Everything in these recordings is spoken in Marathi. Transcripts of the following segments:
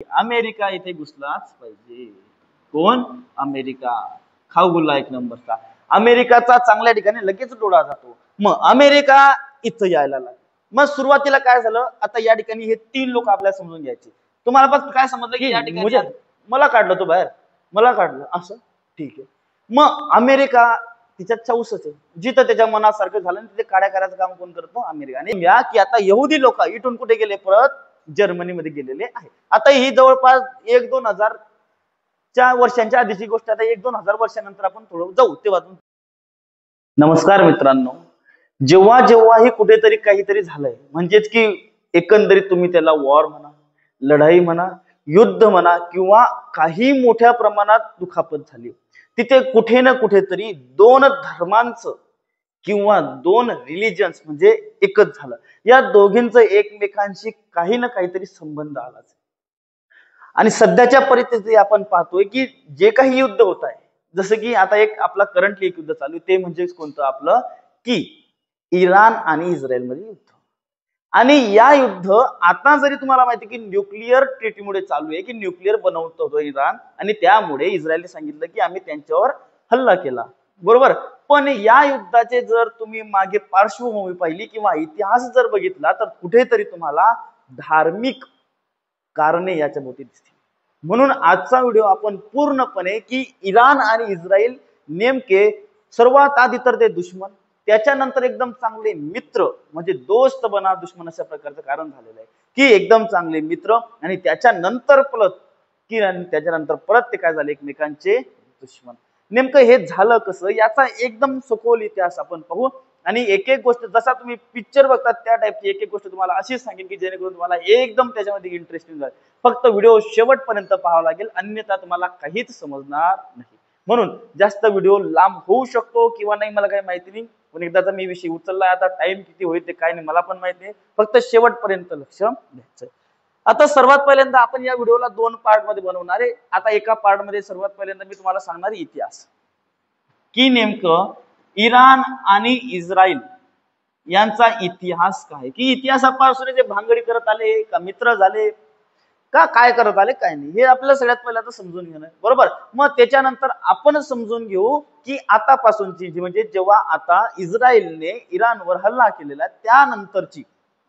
अमेरिका इथे घुसलाच पाहिजे. कोण? अमेरिका. खाऊ गुल्ला एक नंबरचा. अमेरिकाचा चांगल्या ठिकाणी लगेच डोळा जातो. मग अमेरिका इथं यायला लागला. मग सुरुवातीला काय झालं, आता या ठिकाणी हे तीन लोक आपल्याला समजून घ्यायचे. तुम्हाला पण काय समजलं की या ठिकाणी मला काढलं तो बाहेर, मला काढलं असं, ठीक आहे. मग अमेरिका तिच्यात चौसच आहे, जिथं त्याच्या मनासारखं झालं तिथे काड्या करायचं काम कोण करतो? अमेरिका. आणि या की आता यहुदी लोक इथून कुठे गेले? परत जर्मनीमध्ये गेलेले आहे. आता ही जवळपास 1-2,000 वर्षांच्या आधीची गोष्ट. आता 1-2,000 वर्षानंतर आपण थोडं जाऊ तेव्हा. नमस्कार मित्रांनो, जेव्हा जेव्हाही कुठेतरी काहीतरी झालंय, म्हणजेच की एकंदरीत तुम्ही त्याला वॉर म्हणा, लढाई म्हणा, युद्ध म्हणा, किंवा काही मोठ्या प्रमाणात दुखापत झाली, तिथे कुठे ना कुठेतरी दोन धर्मांचं किंवा दोन रिलिजन्स म्हणजे एकच झालं. या दोघींचं एकमेकांशी काही ना काहीतरी संबंध आलाच. आणि सध्याच्या परिस्थितीत आपण पाहतोय की जे काही युद्ध होत आहे, जसं की आता एक आपला करंटली एक युद्ध चालू आहे, ते म्हणजे कोणतं? आपलं की इराण आणि इस्रायल मध्ये युद्ध. आणि या युद्ध आता जरी तुम्हाला माहिती की न्यूक्लिअर ट्रीटीमुळे चालू आहे, की न्यूक्लिअर बनवत होतो इराण, आणि त्यामुळे इस्रायलने सांगितलं की आम्ही त्यांच्यावर हल्ला केला, बरोबर. पण या युद्धाचे जर तुम्ही मागे पार्श्वभूमी पाहिली किंवा इतिहास जर बघितला, तर कुठेतरी तुम्हाला धार्मिक कारणे याच्या भोवती दिसतील. म्हणून आजचा व्हिडिओ आपण पूर्णपणे की इराण आणि इस्रायल नेमके सर्वात आधी तर ते दुश्मन, त्याच्यानंतर एकदम चांगले मित्र, म्हणजे दोस्त बना दुश्मन अशा प्रकारचं कारण झालेलं आहे, की एकदम चांगले मित्र, आणि त्याच्यानंतर परत ते काय झाले? एकमेकांचे दुश्मन. नेमकं हे झालं कसं, याचा एकदम सखोल इतिहास आपण पाहू. आणि एक एक गोष्ट, जसा तुम्ही पिक्चर बघतात त्या टाईपची एक एक गोष्ट तुम्हाला अशीच सांगेन की जेणेकरून तुम्हाला एकदम त्याच्यामध्ये इंटरेस्टिंग जाईल. फक्त व्हिडिओ शेवटपर्यंत पाहावा लागेल, अन्यथा तुम्हाला काहीच समजणार नाही. म्हणून जास्त व्हिडिओ लांब होऊ शकतो किंवा नाही, मला काही माहिती नाही. पण एकदाचा मी विषय उचललाय, आता टाइम किती होईल ते काय नाही मला पण माहिती नाही. फक्त शेवटपर्यंत लक्ष द्यायचं. आता सर्वात पहिल्यांदा आपण या व्हिडिओला 2 पार्ट मध्ये बनवणार आहे. आता एका पार्ट मध्ये सर्वात पहिल्यांदा मी तुम्हाला सांगणार इतिहास, की नेमकं इराण आणि इस्रायल यांचा इतिहास काय, की इतिहासापासून जे भांगडी करत आले का, मित्र झाले का, काय करत आले काय नाही, हे आपल्याला सगळ्यात पहिल्यांदा समजून घेणं, बरोबर. मग त्याच्यानंतर आपण समजून घेऊ की आतापासूनची म्हणजे जेव्हा आता इस्रायलने इराणवर हल्ला केलेला त्यानंतरची,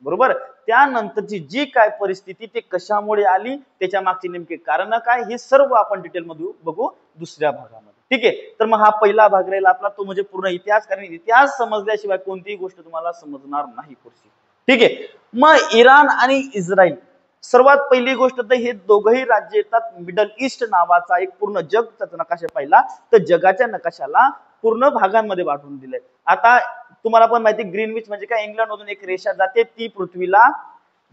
बरोबर, त्यानंतरची जी काय परिस्थिती ते कशामुळे आली, त्याच्या मागची नेमके कारण काय, हे सर्व आपण डिटेल मध्ये बघू दुसऱ्या भागामध्ये. ठीक आहे. तर मग हा पहिला भाग राहील आपला, तो म्हणजे पूर्ण इतिहास, कारण इतिहास समजल्याशिवाय कोणतीही गोष्ट तुम्हाला समजणार नाही पुढची. ठीक आहे. मग इराण आणि इस्रायल, सर्वात पहिली गोष्ट तर हे दोघही राज्य येतात मिडल ईस्ट नावाचा एक पूर्ण जगचा नकाशा पाहिला तर जगाच्या नकाशाला पूर्ण भागांमध्ये वाटून दिलंय. आता तुम्हाला पण माहिती, ग्रीनविच म्हणजे काय, इंग्लंड मधून एक रेषा जाते, ती पृथ्वीला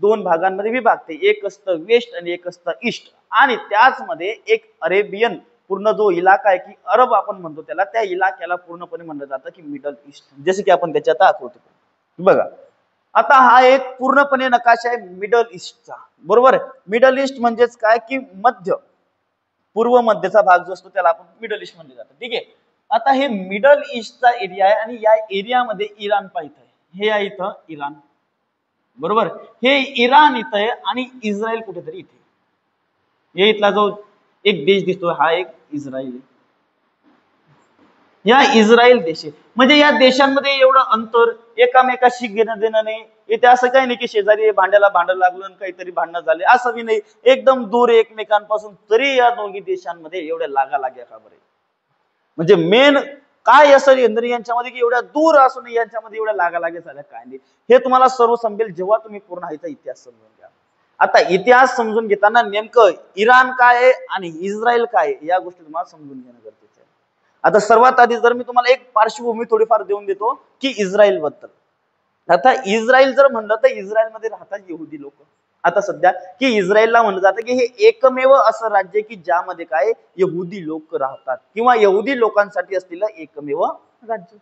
2 भागांमध्ये विभागते, एक असतं वेस्ट आणि एक असतं ईस्ट. आणि त्याच मध्ये एक अरेबियन पूर्ण जो इलाका आहे, की अरब आपण म्हणतो त्याला, त्या इलाक्याला पूर्णपणे म्हणलं जातं की मिडल ईस्ट, जसे की आपण त्याच्यात आकृती बघा. आता हा एक पूर्णपणे नकाशा आहे मिडल ईस्टचा, बरोबर. मिडल ईस्ट म्हणजेच काय, की मध्य पूर्व मध्यचा भाग जो असतो त्याला आपण मिडल ईस्ट म्हणलं जातं. ठीक आहे. आता हे मिडल ईस्टचा एरिया आहे, आणि या एरियामध्ये इराण पाहिजे आहे, हे आहे इथं इराण, बरोबर. हे इराण इथं आहे आणि इस्रायल कुठेतरी इथे. हे इथला जो एक देश दिसतोय हा एक इस्रायल, या इस्रायल देश आहे. म्हणजे या देशांमध्ये एवढं अंतर, एकामेकाशी घेणं देणं नाही. इथे असं काही नाही की शेजारी भांड्याला भांडं लागलं काहीतरी भांडणं झाले, असं बी नाही. एकदम दूर एकमेकांपासून, तरी या दोन्ही देशांमध्ये एवढ्या लागा लाग्या का बरे? म्हणजे मेन काय असं यांच्यामध्ये की एवढ्या दूर असून यांच्यामध्ये एवढ्या लागा लाग्या झाल्या काय नाही, हे तुम्हाला सर्व समजेल जेव्हा तुम्ही पूर्ण ह्याचा इतिहास समजून घ्या. आता इतिहास समजून घेताना नेमकं इराण काय आहे आणि इस्रायल काय आहे, या गोष्टी तुम्हाला समजून घेणं गरजेचं आहे. आता सर्वात आधी जर मी तुम्हाला एक पार्श्वभूमी थोडीफार देऊन देतो की इस्रायल बद्दल. आता इस्रायल जर म्हणलं तर इस्रायलमध्ये राहतात यहुदी लोक. आता सध्या की इस्रायलला म्हणलं जातं की हे एकमेव असं राज्य की ज्यामध्ये काय यहुदी लोक राहतात, किंवा यहुदी लोकांसाठी असलेलं एकमेव राज्य.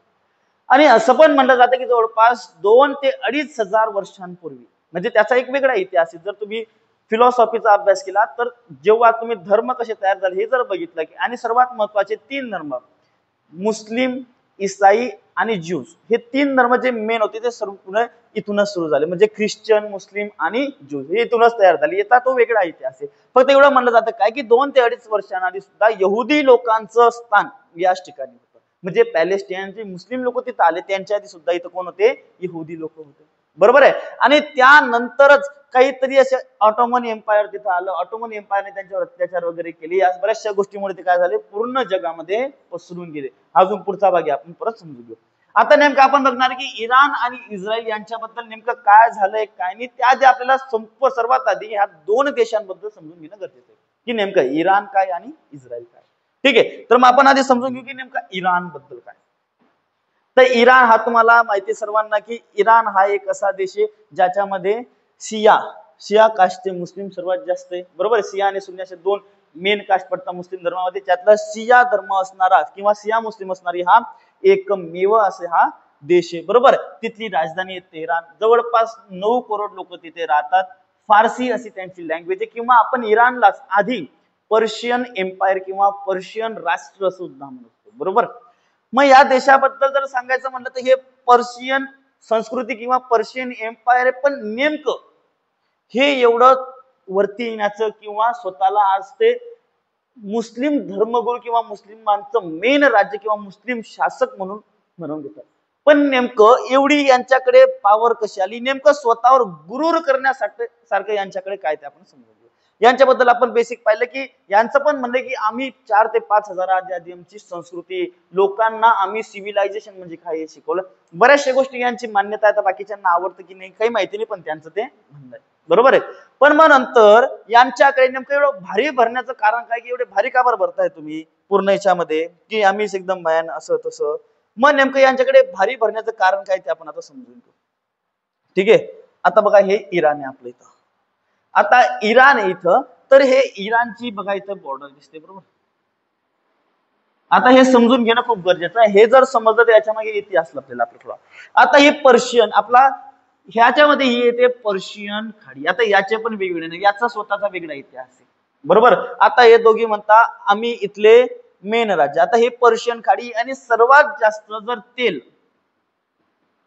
आणि असं पण म्हणलं जातं की जवळपास 2 ते 2,500 वर्षांपूर्वी, म्हणजे त्याचा एक वेगळा इतिहास आहे. जर तुम्ही फिलॉसॉफीचा अभ्यास केला तर जेव्हा तुम्ही धर्म कसे तयार झाले हे जर बघितलं की, आणि सर्वात महत्वाचे 3 धर्म, मुस्लिम, ईसाई आणि ज्यूज, हे 3 धर्म जे मेन होते ते सर्व इथूनच सुरू झाले. म्हणजे ख्रिश्चन, मुस्लिम आणि ज्यू हे इथूनच तयार झाले. येता तो वेगळा इतिहास आहे. फक्त एवढं म्हणलं जातं काय की 2 ते 2.5 वर्षांआधी सुद्धा यहुदी लोकांचं स्थान याच ठिकाणी होतं. म्हणजे पॅलेस्टाईनचे मुस्लिम लोक तिथं आले, त्यांच्या आधी सुद्धा इथं कोण होते? यहुदी लोक होते. बरोबर आहे. आणि त्यानंतरच काहीतरी असे ऑटोमन एम्पायर तिथं आलं. ऑटोमन एम्पायरने त्यांच्यावर अत्याचार वगैरे केले. या बऱ्याचशा गोष्टीमुळे ते काय झाले? पूर्ण जगामध्ये पसरून गेले. अजून पुढचा भाग आपण परत समजू घेऊ. आता नेमकं आपण बघणार की इराण आणि इस्रायल यांच्याबद्दल नेमकं काय झालंय काय नाही, त्याआधी आपल्याला सर्वात आधी ह्या 2 देशांबद्दल समजून घेणं गरजेचं आहे की नेमकं इराण काय आणि इस्रायल काय. ठीक आहे, तर मग आपण आधी समजून घेऊ की नेमकं इराण बद्दल काय. तर इराण हा तुम्हाला माहिती सर्वांना की इराण हा एक असा देश आहे ज्याच्यामध्ये शिया कास्टचे मुस्लिम सर्वात जास्त आहे. बरोबर, शिया आणि सुन्नी असे 2 मेन कास्ट पडतात मुस्लिम धर्मामध्ये. त्यातला शिया धर्म असणारा किंवा शिया मुस्लिम असणारी हा एकमेव असे हा देश आहे. बरोबर, तिथली राजधानी आहे तेहरान. जवळपास 9 करोड लोक तिथे राहतात. फारसी अशी त्यांची लँग्वेज आहे किंवा आपण इराणला आधी पर्शियन एम्पायर किंवा पर्शियन राष्ट्र सुद्धा म्हणतो. बरोबर, मग या देशाबद्दल जर सांगायचं म्हणलं तर हे पर्शियन संस्कृती किंवा पर्शियन एम्पायर आहे. पण नेमकं हे एवढं वरती येण्याचं किंवा स्वतःला आज ते मुस्लिम धर्मगुरू किंवा मुस्लिमांचं मेन राज्य किंवा मुस्लिम शासक म्हणून म्हणून घेतात. पण नेमकं एवढी यांच्याकडे पॉवर कशी आली? नेमकं स्वतःवर गुरूर करण्यासाठी सारखं यांच्याकडे काय ते आपण समजून घेऊ. यांच्याबद्दल आपण बेसिक पाहिलं की यांचं पण म्हणणं की आम्ही 4 ते 5 हजार आधी आमची संस्कृती, लोकांना आम्ही सिव्हिलायझेशन म्हणजे काय हे शिकवलं. बऱ्याचशा गोष्टी यांची मान्यता आहे. बाकीच्यांना आवडतं की नाही काही माहिती नाही, पण त्यांचं ते म्हणणं आहे. बरोबर आहे. पण मग नंतर यांच्याकडे नेमकं एवढं भारी भरण्याचं कारण काय की एवढे भारी का बरं भरताय तुम्ही पूर्ण याच्यामध्ये की आम्हीच एकदम भयान असं तसं. मग नेमकं यांच्याकडे भारी भरण्याचं कारण काय ते आपण आता समजून घेऊ. ठीक आहे, आता बघा हे इराण आहे आपलं इथं. आता इराण इथं तर हे इराणची बघा इथं बॉर्डर दिसते. बरोबर, आता हे समजून घेणं खूप गरजेचं आहे. हे जर समजलं तर याच्या मागे इतिहास लपलेला आपला थोडा. आता हे पर्शियन आपला ह्याच्यामध्ये ही येते पर्शियन खाडी. आता याचे पण वेगवेगळे नाही, याचा स्वतःचा वेगळा इतिहास आहे. बरोबर, आता हे दोघी म्हणता आम्ही इथले मेन राज्य. आता हे पर्शियन खाडी आणि सर्वात जास्त जर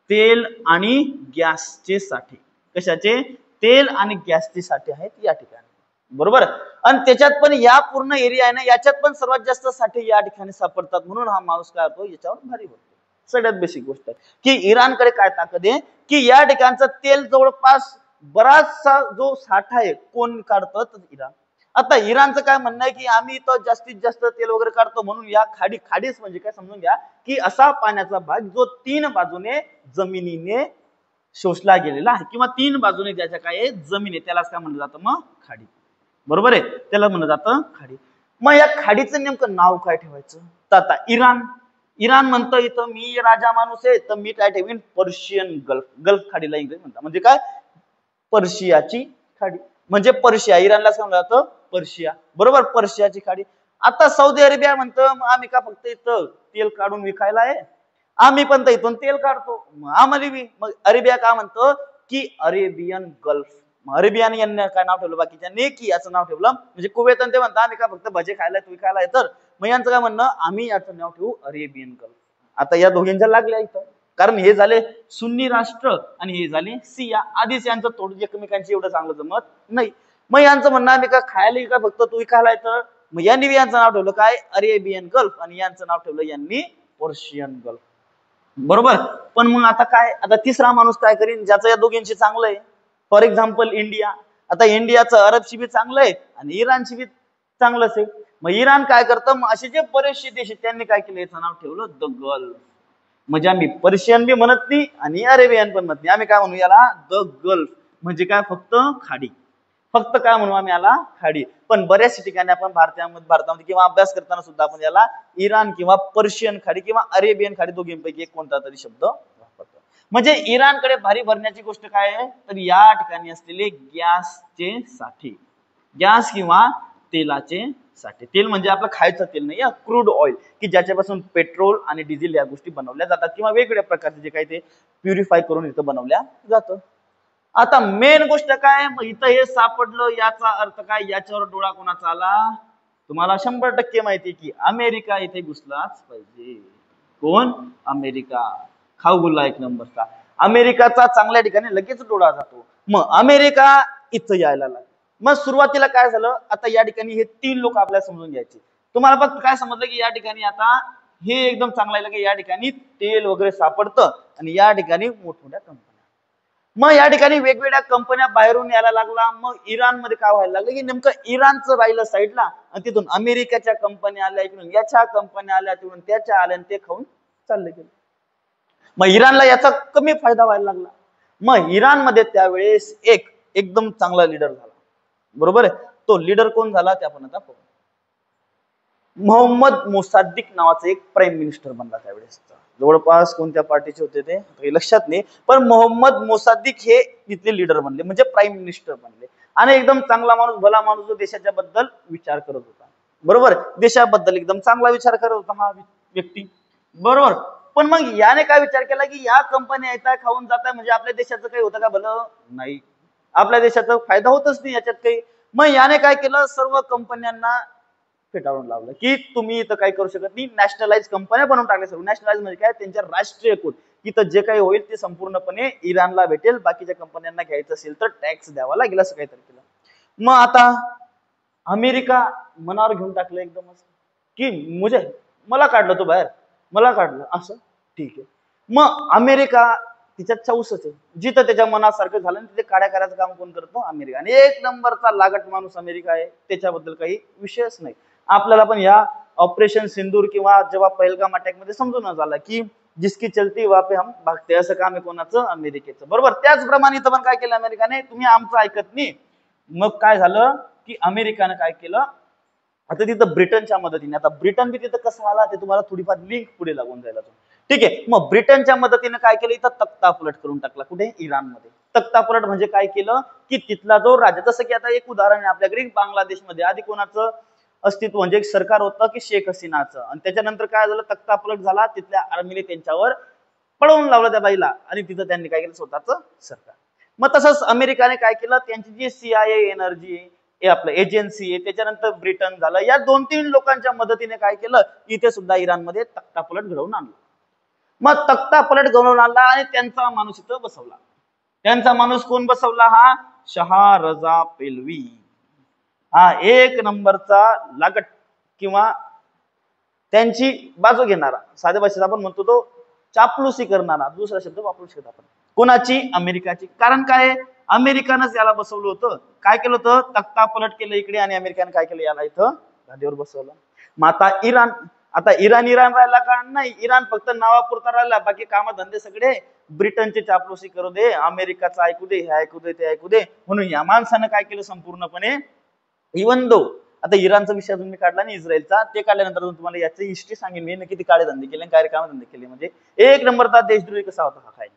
तेल आणि गॅसचे साठे, कशाचे? तेल आणि गॅसचे साठे आहेत या ठिकाणी. बरोबर, आणि त्याच्यात पण या पूर्ण एरिया आहे ना, याच्यात पण सर्वात जास्त साठे या ठिकाणी सापडतात. म्हणून हा माणूस काय होतो याच्यावर भारी होतो. सगळ्यात बेसिक गोष्ट आहे की इराणकडे काय ताकद आहे की या ठिकाणचं तेल जवळपास बराचसा जो साठा आहे कोण काढतं? तर इराण. आता इराणचं काय म्हणणं आहे की आम्ही तो जास्तीत जास्त तेल वगैरे काढतो म्हणून या खाडीच म्हणजे काय समजून घ्या की असा पाण्याचा भाग जो 3 बाजूने जमिनीने शोषला गेलेला आहे किंवा 3 बाजूने ज्याच्या काय जमीन आहे त्यालाच काय म्हणलं जातं? मग खाडी. बरोबर आहे, त्याला म्हणलं जातं खाडी. मग या खाडीचं नेमकं नाव काय ठेवायचं? तर आता इराण म्हणतं इथं मी राजा माणूस आहे तर मी काय ठेवीन? पर्शियन गल्फ खाडीला इंग्रजी म्हणतात. म्हणजे काय? पर्शियाची खाडी. म्हणजे पर्शिया, इराणला सांगलं जातं पर्शिया. बरोबर, पर्शियाची खाडी. आता सौदी अरेबिया म्हणतं आम्ही का फक्त इथं तेल काढून विकायला आहे? आम्ही पण तर इथून तेल काढतो, आम्हाला मग अरेबिया का म्हणतो की अरेबियन गल्फ. अरेबियन यांनी काय नाव ठेवलं बाकीच्यांनी की याचं नाव ठेवलं म्हणजे कुवेत. ते म्हणतात आम्ही का फक्त भजे खायला तू विकायला आहे, तर मग यांचं काय म्हणणं आम्ही याचं नाव ठेवू अरेबियन गल्फ. आता या दोघींच्या लागल्या इथं, कारण हे झाले सुन्नी राष्ट्र आणि हे झाले शिया. आधीच यांचं थोडं एकमेकांची एवढं चांगलं जमत नाही. मग यांचं म्हणणं आम्ही का खायला का फक्त तू विकायला आहे, तर मग यांनी यांचं नाव ठेवलं काय? Arabian gulf. आणि यांचं नाव ठेवलं यांनी पर्शियन गल्फ. बरोबर, पण मग आता काय? आता तिसरा माणूस काय करीन ज्याचं या दोघींशी चांगलं आहे? For example India. आता इंडियाचं अरबशी बी चांगलं आहे आणि इराणशी बी चांगलंच आहे. मग इराण काय करतं? मग असे जे बरेचसे देश आहेत त्यांनी काय केलं? याचं नाव ठेवलं द गल्फ. म्हणजे आम्ही पर्शियन बी म्हणत नाही आणि अरेबियन पण म्हणत नाही, आम्ही काय म्हणू याला? The gulf. म्हणजे काय? फक्त खाडी. फक्त काय म्हणू आम्ही याला? खाडी. पण बऱ्याच ठिकाणी आपण भारतामध्ये किंवा अभ्यास करताना सुद्धा आपण याला इराण किंवा पर्शियन खाडी किंवा अरेबियन खाडी दोघींपैकी एक कोणता तरी शब्द वापरतो. म्हणजे इराणकडे भारी भरण्याची गोष्ट काय आहे? तर या ठिकाणी असलेले गॅसचे साठे, गॅस किंवा तेलाचे साठे. तेल म्हणजे आपलं खायचं तेल नाही, क्रूड ऑइल, की ज्याच्यापासून पेट्रोल आणि डिझेल या गोष्टी बनवल्या जातात किंवा वेगवेगळ्या प्रकारचे जे काही ते प्युरिफाय करून इथं बनवल्या जातं. आता मेन गोष्ट काय? मग इथं हे सापडलं याचा अर्थ काय? याच्यावर डोळा कोणाचा आला? तुम्हाला 100% माहिती की अमेरिका इथे घुसलाच पाहिजे. कोण? अमेरिका. खाऊ गुल्ला एक नंबरचा. अमेरिकाचा चांगल्या ठिकाणी लगेच डोळा जातो. मग अमेरिका इथं यायला लागला. मग सुरुवातीला काय झालं, आता या ठिकाणी हे 3 लोक आपल्याला समजून घ्यायचे. तुम्हाला फक्त काय समजलं की या ठिकाणी आता हे एकदम चांगलं आहे की या ठिकाणी तेल वगैरे सापडतं आणि या ठिकाणी मोठमोठ्या कंपन्या. मग या ठिकाणी वेगवेगळ्या कंपन्या बाहेरून यायला लागला. मग इराणमध्ये काय व्हायला लागलं की नेमकं इराणचं राहिलं साईडला आणि तिथून अमेरिकेच्या कंपन्या आल्या, इकडून याच्या कंपन्या आल्या, तिकडून त्याच्या आल्या आणि ते खाऊन चालले गेले. मग इराणला याचा कमी फायदा व्हायला लागला. मग इराणमध्ये त्यावेळेस एकदम चांगला लीडर झाला. बरोबर आहे. तो लीडर कोण झाला ते आपण आता पाहू. मोहम्मद मोसाद्दिक नावाचा एक प्राईम मिनिस्टर बनला त्यावेळेस. जवळपास कोणत्या पार्टीचे होते ते काही लक्षात नाही, पण मोहम्मद मोसाद्दिक हे तिथले लीडर बनले, म्हणजे प्राईम मिनिस्टर बनले. आणि एकदम चांगला माणूस, भला माणूस, जो देशाच्या बद्दल विचार करत होता. बरोबर, देशाबद्दल एकदम चांगला विचार करत होता हा व्यक्ती. बरोबर. पण मग याने काय विचार केला की या कंपन्या येतात खाऊन जातात म्हणजे आपल्या देशाचं काही होतं का भलं? नाही, आपल्या देशाचा फायदा होतच नाही याच्यात काही. मग याने काय केलं, सर्व कंपन्यांना फेटाळून लावलं की तुम्ही इथं काय करू शकत नाही. नॅशनलाइज कंपन्या बनवून टाकल्या. सर्व नॅशनलाइज म्हणजे काय, त्यांच्या राष्ट्रीय कोट, इथं जे काही होईल ते संपूर्णपणे इराणला भेटेल, बाकीच्या कंपन्यांना घ्यायचं असेल तर टॅक्स द्यावा लागेल, असं काहीतरी केलं. मग आता अमेरिका मनावर घेऊन टाकलं एकदमच की मला काढलं तो बाहेर, मला काढलं असं, ठीक आहे. मग अमेरिका तिच्यात चौसच आहे, जिथं त्याच्या मनासारखं झालं तिथे काड्या करायचं काम कोण करतो? अमेरिका. आणि 1 नंबरचा लागट माणूस अमेरिका आहे, त्याच्याबद्दल काही विषयच नाही. आपल्याला पण या ऑपरेशन सिंदूर किंवा जेव्हा पहलगाम अटॅक मध्ये समजून झालं की जिसकी चलती वहां पे हम भागते, असं काम आहे कोणाचं? अमेरिकेचं. बरोबर. त्याचप्रमाणे इथं पण काय केलं अमेरिकाने, तुम्ही आमचं ऐकत नाही. मग काय झालं की अमेरिकानं काय केलं, आता तिथं ब्रिटनच्या मदतीने, आता ब्रिटन बी तिथं कसं आला ते तुम्हाला थोडीफार लिंक पुढे लागून जायला, ठीक आहे. मग ब्रिटनच्या मदतीने काय केलं, इथं तख्ता पलट करून टाकला. कुठे? इराणमध्ये. तख्ता पलट म्हणजे काय केलं की तिथला जो राजा, जसं की आता एक उदाहरण आहे आपल्याकडे, बांगलादेशमध्ये आधी कोणाचं अस्तित्व म्हणजे एक सरकार होतं की शेख हसीनाचं, आणि त्याच्यानंतर काय झालं, तख्ता पलट झाला, तिथल्या आर्मीने त्यांच्यावर पळवून लावलं त्या बाईला, आणि तिथं त्यांनी काय केलं, स्वतःचं सरकार. मग तसंच अमेरिकाने काय केलं, त्यांची जी CIA एनर्जी हे आपलं एजन्सी आहे, त्याच्यानंतर ब्रिटन झालं, या 2-3 लोकांच्या मदतीने काय केलं, इथे सुद्धा इराणमध्ये तख्ता पलट घडवून आणलं. मग तख्ता पलट घडवून आणला आणि त्यांचा माणूस इथं बसवला. त्यांचा माणूस कोण बसवला? हा शहा रजा पेलवी. हा 1 नंबरचा लागट किंवा त्यांची बाजू घेणारा, साध्या भाषेत आपण म्हणतो तो चापलुसी करणारा, दुसरा शब्द वापरू शकतो आपण. कोणाची? अमेरिकाची. कारण काय, अमेरिकानंच याला बसवलं होतं. काय केलं होतं, तख्ता पलट केलं इकडे, आणि अमेरिकेने काय केलं, याला इथं गादीवर बसवलं. मग आता इराण राहिला का? नाही, इराण फक्त नावापुरता राहिला, बाकी कामधंदे सगळे ब्रिटनचे चापलुसी करू दे, अमेरिकाचं ऐकू दे, हे ऐकू दे, ते ऐकू दे. म्हणून या माणसानं काय केलं, संपूर्णपणे इवन दो आता इराणचा विषय अजून मी काढला नाही, इस्रायलचा, ते काढल्यानंतर तुम्हाला याची हिस्ट्री सांगेन मी, नक्की काळे धंदे केले, काय कामे धंदे केले, म्हणजे 1 नंबरचा देशद्रोही कसा होता हा काय.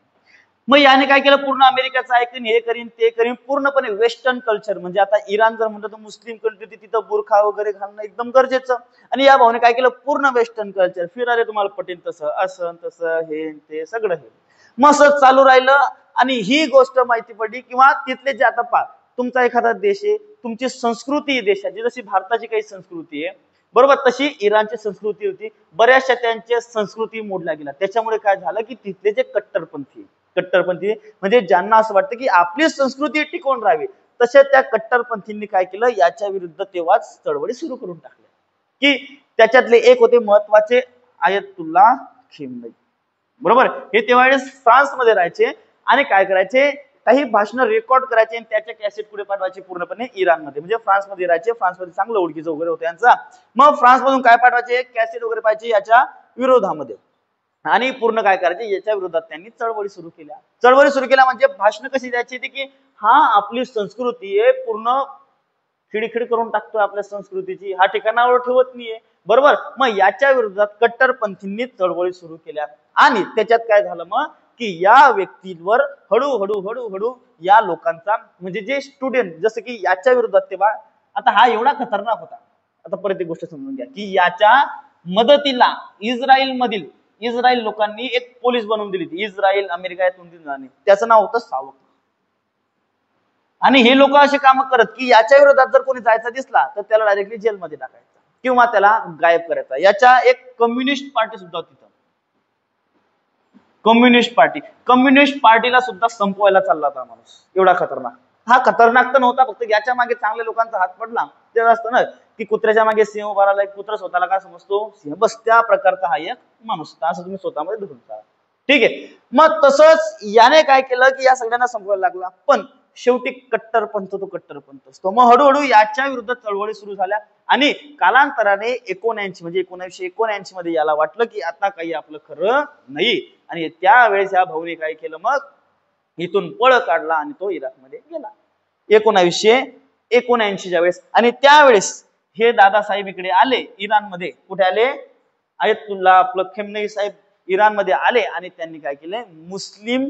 मग याने काय केलं, पूर्ण अमेरिकाचं ऐकून हे करीन ते करीन, पूर्णपणे वेस्टर्न कल्चर, म्हणजे आता इराण जर म्हणलं तर मुस्लिम कंट्री, तिथं बुरखा वगैरे घालणं एकदम गरजेचं, आणि या भावाने काय केलं, पूर्ण वेस्टर्न कल्चर, फिरारे तुम्हाला पटेल तसं, असं तसं, हे ते सगळं हे मस्त चालू राहिलं. आणि ही गोष्ट माहिती पडली किंवा तिथले जे आता पा तुमचा एखादा देश आहे, तुमची संस्कृती आहे देशाची, जशी भारताची काही संस्कृती आहे, बरोबर, तशी इराणची संस्कृती होती. बऱ्याचशा त्यांच्या संस्कृती मोडल्या गेल्या. त्याच्यामुळे काय झालं की तिथले जे कट्टरपंथी म्हणजे ज्यांना असं वाटतं की आपली संस्कृती टिकवून राहावी, तसे त्या कट्टरपंथींनी काय केलं, याच्या विरुद्ध तेव्हाच चळवळी सुरू करून टाकल्या. की त्याच्यातले एक होते महत्वाचे आयतुल्ला खिमेनी. बरोबर, हे तेव्हावेळेस फ्रान्समध्ये राहायचे आणि काय करायचे, काही भाषण रेकॉर्ड करायचे आणि त्याचे कॅसेट पुढे पाठवायचे पूर्णपणे इराणमध्ये, म्हणजे फ्रान्समध्ये राहायचे, फ्रान्समध्ये चांगलं ओळखीचं वगैरे होतं यांचा. मग फ्रान्समधून काय पाठवायचे, कॅसेट वगैरे पाहिजे याच्या विरोधामध्ये, आणि पूर्ण काय करायचे, याच्या विरोधात त्यांनी चळवळी सुरू केल्या. म्हणजे भाषण कशी द्यायची ती की हा आपली संस्कृती आहे, पूर्ण खिडखिड करून टाकतोय आपल्या संस्कृतीची, हा ठिकाणावर ठेवत नाहीये. बरोबर. मग याच्या विरोधात कट्टरपंथींनी चळवळी सुरू केल्या, आणि त्याच्यात काय झालं मग की या व्यक्तींवर हळूहळू या लोकांचा, म्हणजे जे स्टुडंट, जसं की याच्या विरोधात तेव्हा, आता हा एवढा खतरनाक होता, आता परत एक गोष्ट समजून घ्या की याच्या मदतीला इस्रायल लोकांनी एक पोलीस बनवून दिली. इस्रायल अमेरिका या 2-3 जणांनी, त्याचं नाव होतं सावक. आणि हे लोक असे काम करत की याच्या विरोधात जर कोणी जायचा दिसला तर त्याला डायरेक्टली जेलमध्ये टाकायचा किंवा त्याला गायब करायचा. याच्या एक कम्युनिस्ट पार्टी सुद्धा तिथं, कम्युनिस्ट पार्टीला सुद्धा संपवायला चालला होता माणूस, एवढा खतरनाक. हा खतरनाक तर नव्हता, फक्त याच्या मागे चांगल्या लोकांचा हात पडला. ते असतं ना की कुत्र्याच्या मागे सिंह उभा राहिला, कुत्रा स्वतःला काय समजतो, सिंह. बस त्या प्रकारचा हा एक माणूस होता, असं तुम्ही स्वतःमध्ये धरून चाला. ठीक आहे. मग तसंच याने काय केलं की या सगळ्यांना संपवायला लागला, पण शेवटी कट्टरपंथ तो कट्टरपंथ असतो. मग हळूहळू याच्या विरुद्ध चळवळी सुरू झाल्या आणि कालांतराने 1979 मध्ये याला वाटलं की आता काही आपलं खरं नाही, आणि त्यावेळेस या भाऊने काय केलं, मग इथून पळ काढला आणि तो इराकमध्ये गेला 1979च्या वेळेस. आणि त्यावेळेस हे दादासाहेब इकडे आले इराणमध्ये. कुठे आले? आयतुल्ला आपलं खेमनेई साहेब इराणमध्ये आले आणि त्यांनी काय केलं, मुस्लिम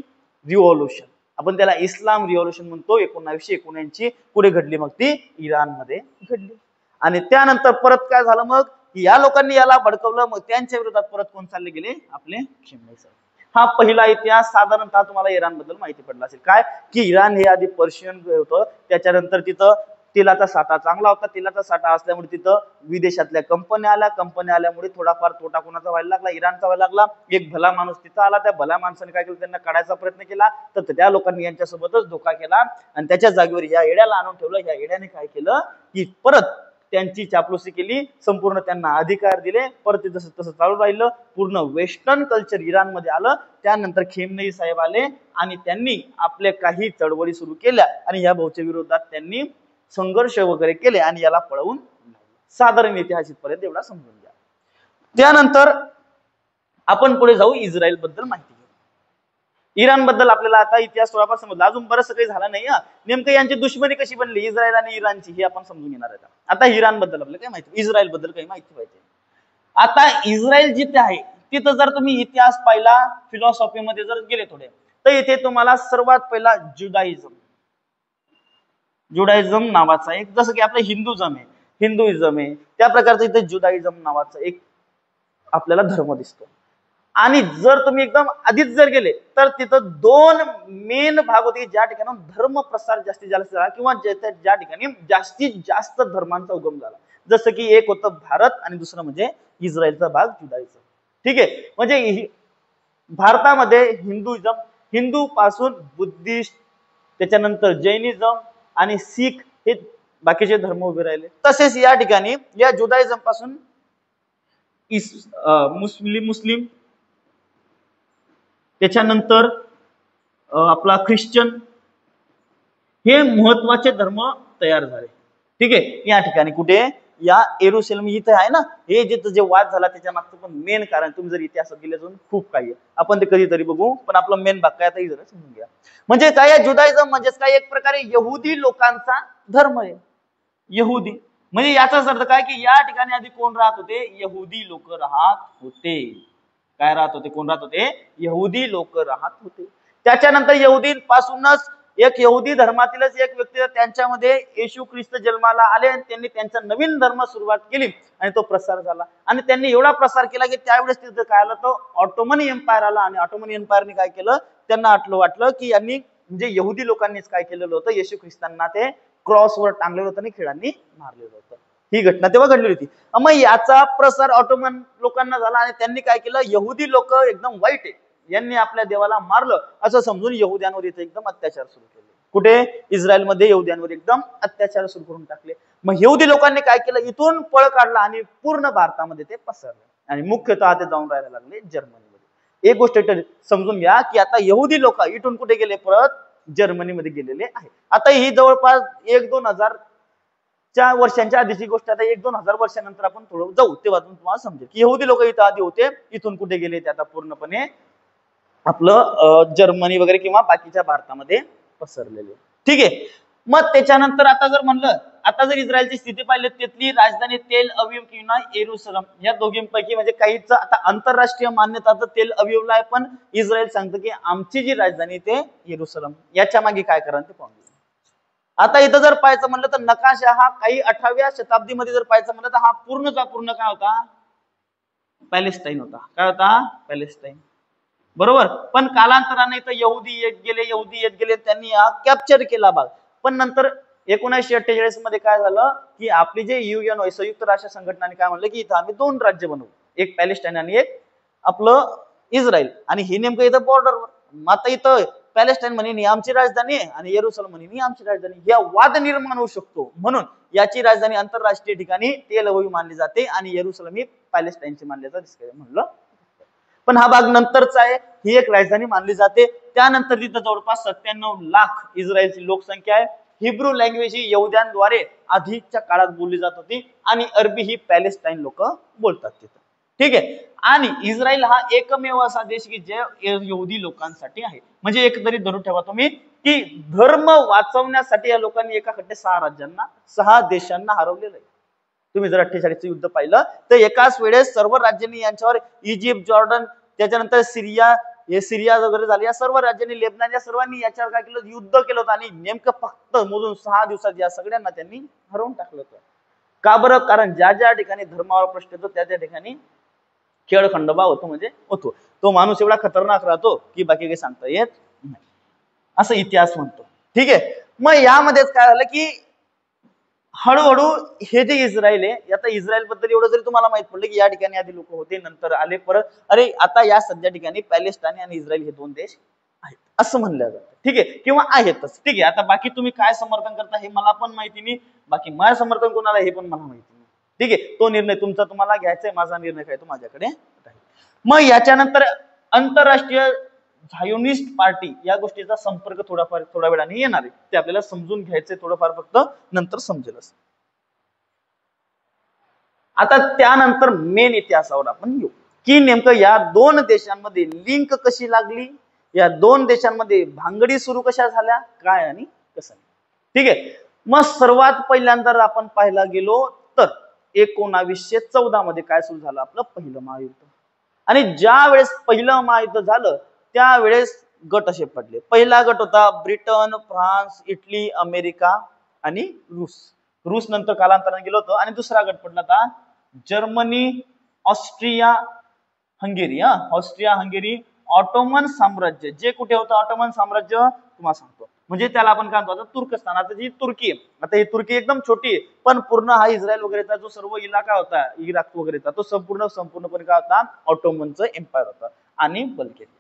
रिव्हॉल्युशन, आपण त्याला इस्लाम रिव्हॉल्युशन म्हणतो, 1979 पुढे घडली. मग ती इराणमध्ये घडली. आणि त्यानंतर परत काय झालं, मग या लोकांनी याला भडकवलं. मग त्यांच्या विरोधात परत कोण चालले गेले, आपले खेमनेई साहेब. हा पहिला इतिहास साधारणतः तुम्हाला इराण बद्दल माहिती पडला असेल. काय की इराण हे आधी पर्शियन होतं, त्याच्यानंतर तिथं तेलाचा साठा चांगला होता. तेलाचा साठा असल्यामुळे तिथं विदेशातल्या कंपन्या आल्यामुळे थोडाफार तोटा कोणाचा व्हायला लागला, इराणचा व्हायला लागला. एक भला माणूस तिथं आला, त्या भल्या माणसाने काय केलं, त्यांना काढायचा प्रयत्न केला, तर त्या लोकांनी यांच्यासोबतच धोका केला आणि त्याच्या जागेवर या येड्याला आणून ठेवलं. या येड्याने काय केलं की परत त्यांची चापलुसी केली, संपूर्ण त्यांना अधिकार दिले. परत जसं तसं चालू राहिलं. पूर्ण वेस्टर्न कल्चर इराणमध्ये आलं. त्यानंतर खेमनेई साहेब आले आणि त्यांनी आपल्या काही चळवळी सुरू केल्या आणि या भाऊच्या विरोधात त्यांनी संघर्ष वगैरे केले आणि याला पळवून साधारण इतिहास इथपर्यंत एवढा समजून घ्या. त्यानंतर आपण पुढे जाऊ, इस्रायल बद्दल माहिती घेऊ. इराण बद्दल आपल्याला आता इतिहास थोडाफार समजला, अजून बरंच काही झालं नाही. नेमकं यांची दुश्मनी कशी बनली इस्रायल आणि इराणची, हे आपण समजून घेणार आहे. आता इराण बद्दल आपल्याला काय माहिती, इस्रायल बद्दल काही माहिती पाहिजे. आता इस्रायल जिथे आहे तिथं जर तुम्ही इतिहास पाहिला, फिलॉसॉफीमध्ये जर गेले थोडे, तर इथे तुम्हाला सर्वात पहिला जुडायझम नावाचा एक, जसं की आपलं हिंदुइझम आहे त्या प्रकारचं इथे जुडायझम नावाचा एक आपल्याला धर्म दिसतो. आणि जर तुम्ही एकदम आधीच जर गेले तर तिथं दोन मेन भाग होते ज्या ठिकाणी धर्म प्रसार जास्तीत जास्त झाला, किंवा ज्या ठिकाणी जास्तीत जास्त धर्मांचा उगम झाला. जसं की एक होतं भारत आणि दुसरं म्हणजे इस्रायलचा भाग जुडायझम. ठीक आहे. म्हणजे भारतामध्ये हिंदू पासून बुद्धिस्ट, त्याच्यानंतर जैनिझम आणि शीख हे बाकीचे धर्म उभे राहिले. तसेच या ठिकाणी या जुडायझम पासून मुस्लिम, त्याच्यानंतर आपला ख्रिश्चन, हे महत्वाचे धर्म तयार झाले. ठीक आहे. या ठिकाणी कुठे, या येरुशलेम इथे आहे ना, हे जे वाद झाला त्याच्या मागचं पण मेन कारण, तुम्ही जर इतिहासात गेले जाऊन खूप काही आहे, आपण ते कधीतरी बघू, पण आपला मेन भाग काय आता जरा समजून घ्या. म्हणजे काय, जुडायझम म्हणजेच काय, एक प्रकारे यहुदी लोकांचा धर्म आहे. यहुदी म्हणजे याचाच अर्थ काय की या ठिकाणी आधी कोण राहत होते, यहुदी लोक राहत होते. काय राहत होते, कोण राहत होते, यहुदी लोक राहत होते. त्याच्यानंतर यहुदींपासूनच एक यहुदी धर्मातीलच एक व्यक्ती, त्यांच्यामध्ये येशू ख्रिस्त जन्माला आले आणि त्यांनी त्यांचा नवीन धर्म सुरुवात केली आणि तो प्रसार झाला. आणि त्यांनी एवढा प्रसार केला की त्यावेळेस तिथं काय आलं, तो ऑटोमन एम्पायर आला. आणि ऑटोमन एम्पायरने काय केलं, त्यांना वाटलं की यांनी म्हणजे यहुदी लोकांनीच काय केलेलं होतं, येशू ख्रिस्तांना ते क्रॉसवर टांगलेलं होतं आणि खिळांनी मारलेलं होतं. ही घटना तेव्हा घडली होती. मग याचा प्रसार ऑटोमन लोकांना झाला आणि त्यांनी काय केलं, यहुदी लोक एकदम वाईट आहे, यांनी आपल्या देवाला मारलं असं समजून यहुद्यांवर इथे एकदम अत्याचार सुरू केले. कुठे, इस्रायलमध्ये यहुद्यांवर एकदम अत्याचार सुरू करून टाकले. मग यहुदी लोकांनी काय केलं, इथून पळ काढला आणि पूर्ण भारतामध्ये ते पसरले आणि मुख्यतः ते जाऊन राहायला लागले जर्मनीमध्ये. एक गोष्ट समजून घ्या की आता यहुदी लोक इथून कुठे गेले, परत जर्मनीमध्ये गेलेले आहे. आता ही जवळपास 1-2,000 वर्षांच्या आधीची गोष्ट. आता 1-2,000 वर्षानंतर आपण थोडं जाऊ, तेव्हा तुम्हाला समजेल की यहुदी लोक इथं आधी होते, इथून कुठे गेले ते आता पूर्णपणे आपलं जर्मनी वगैरे किंवा बाकीच्या भारतामध्ये पसरलेले. ठीक आहे. मग त्याच्यानंतर आता जर म्हणलं, आता जर इस्रायलची स्थिती पाहिली, तिथली राजधानी तेल अविव किंवा येरुशलेम या दोघींपैकी म्हणजे काहीच आता आंतरराष्ट्रीय मान्यता तर तेल अविवला आहे, पण इस्रायल सांगतं की आमची जी राजधानी ते येरुशलेम. याच्या मागे काय कारण ते पाहून. आता इथं जर पाहायचं म्हणलं तर नकाशा हा काही 18व्या शताब्दीमध्ये जर पाहायचं म्हणलं तर हा पूर्ण काय होता, पॅलेस्टाईन होता. काय होता, पॅलेस्टाईन. बरोबर. पण कालांतराने इथं यहुदी येत गेले, त्यांनी हा कॅप्चर केला भाग. पण नंतर 1948 मध्ये काय झालं की आपली जे UN संयुक्त राष्ट्र संघटनाने काय म्हणलं की इथं आम्ही 2 राज्य बनवू, एक पॅलेस्टाईन आणि एक आपलं इस्रायल, आणि हे नेमकं इथं बॉर्डरवर. आता इथं पॅलेस्टाईन म्हणे ही आमची राजधानी आहे आणि येरुशलेम म्हणे ही आमची राजधानी, या वाद निर्माण होऊ शकतो. म्हणून याची राजधानी आंतरराष्ट्रीय ठिकाणी तेल अवीव मानली जाते आणि येरुशलेम ही पॅलेस्टाईनची मानली जाते म्हणलं. पण हा भाग नंतरचा आहे, ही एक राजधानी मानली जाते. त्यानंतर तिथं जवळपास 97 लाख इस्रायलची लोकसंख्या आहे. हिब्रू लँग्वेज ही यहुद्यांद्वारे आधीच्या काळात बोलली जात होती आणि अरबी ही पॅलेस्टाईन लोक बोलतात तिथं. ठीक आहे. आणि इस्रायल हा एकमेव असा देश की जे यहुदी लोकांसाठी आहे. म्हणजे एक तरी धरून ठेवा तुम्ही की धर्म वाचवण्यासाठी या लोकांनी एका खड्डे 6 देशांना हरवलेलं आहे. तुम्ही जर 48 युद्ध पाहिलं तर एकाच वेळेस सर्व राज्यांनी यांच्यावर, इजिप्त, जॉर्डन, त्याच्यानंतर सिरिया वगैरे झाले, या सर्व राज्यांनी, लेबनान, या सर्वांनी याच्यावर काय केलं, युद्ध केलं होतं. आणि नेमकं फक्त मोजून 6 दिवसात या सगळ्यांना त्यांनी हरवून टाकलं होतं. का बरं? कारण ज्या ज्या ठिकाणी धर्मावर प्रश्न येतो त्या त्या ठिकाणी खेळखंडोबा होतो, म्हणजे होतो. तो माणूस एवढा खतरनाक राहतो की बाकी काही सांगता येत नाही, असं इतिहास म्हणतो. ठीक आहे. मग यामध्येच काय झालं की हळूहळू हे जे इस्रायल आहे, आता इस्रायल बद्दल एवढं जरी तुम्हाला माहित पडलं की या ठिकाणी आधी लोक होते, नंतर आले परत, अरे आता या सध्या ठिकाणी पॅलेस्टाईन आणि इस्रायल हे 2 देश आहेत असं म्हणलं जातं. ठीक आहे, किंवा आहेतच. ठीक आहे. आता बाकी तुम्ही काय समर्थन करता हे मला पण माहिती नाही, बाकी माझं समर्थन कोणाला हे पण मला माहिती नाही. ठीक आहे, तो निर्णय तुमचा तुम्हाला घ्यायचा आहे, माझा निर्णय काय तो माझ्याकडे आहे. मग याच्यानंतर आंतरराष्ट्रीय झायोनिस्ट पार्टी या गोष्टीचा संपर्क थोड्या वेळाने येणार आहे, ते आपल्याला समजून घ्यायचंय थोडंफार, फक्त नंतर समजेलच. आता त्यानंतर मेन इतिहासावर आपण येऊ की नेमकं या 2 देशांमध्ये लिंक कशी लागली, या 2 देशांमध्ये भांगडी सुरू कशा झाल्या, काय आणि कसं. ठीक आहे. मग सर्वात पहिल्यांदा आपण पाहायला गेलो तर 1914 मध्ये काय सुरू झालं, आपलं पहिलं महायुद्ध. आणि ज्या वेळेस पहिलं महायुद्ध झालं त्यावेळेस गट असे पडले. पहिला गट होता ब्रिटन, फ्रान्स, इटली, अमेरिका आणि रूस नंतर कालांतराने गेलो होतो. आणि दुसरा गट पडला होता जर्मनी, ऑस्ट्रिया हंगेरी, ऑटोमन साम्राज्य. जे कुठे होतं ऑटोमन साम्राज्य तुम्हाला सांगतो, म्हणजे त्याला आपण काय म्हणतो तुर्कस्तान. आता जी तुर्की आहे, आता ही तुर्की एकदम छोटी आहे, पण पूर्ण हा इस्रायल वगैरेचा जो सर्व इलाका होता, इराक वगैरेचा, तो संपूर्णपणे काय होता, ऑटोमनचं एम्पायर होता. आणि बल्गेरिया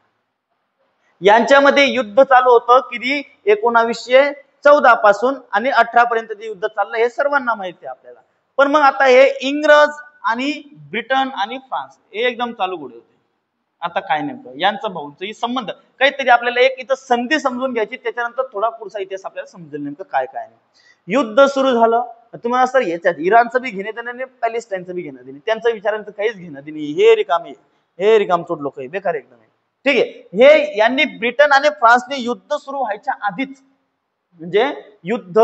यांच्यामध्ये युद्ध चालू होतं किती 1914 पासून आणि 18 पर्यंत जे युद्ध चाललं हे सर्वांना माहिती आहे आपल्याला. पण मग आता हे इंग्रज आणि ब्रिटन आणि फ्रान्स हे एकदम चालू घोडे होते. आता काय नेमकं यांचं भाऊंचं संबंध, काहीतरी आपल्याला एक इथं संधी समजून घ्यायची, त्याच्यानंतर थोडा पुढचा इतिहास आपल्याला समजेल नेमकं काय काय नाही. युद्ध सुरू झालं. तुम्हाला सर याच्यात इराणचं बी घेणे देणे, पॅलेस्टाईनचं बी घेणं देणे, त्यांचं विचारांचं काहीच घेणं देणे, हे रिकामचोट लोक आहे, बेकार एकदम आहे. ठीक आहे. हे यांनी ब्रिटन आणि फ्रान्सने युद्ध सुरू व्हायच्या आधीच, म्हणजे युद्ध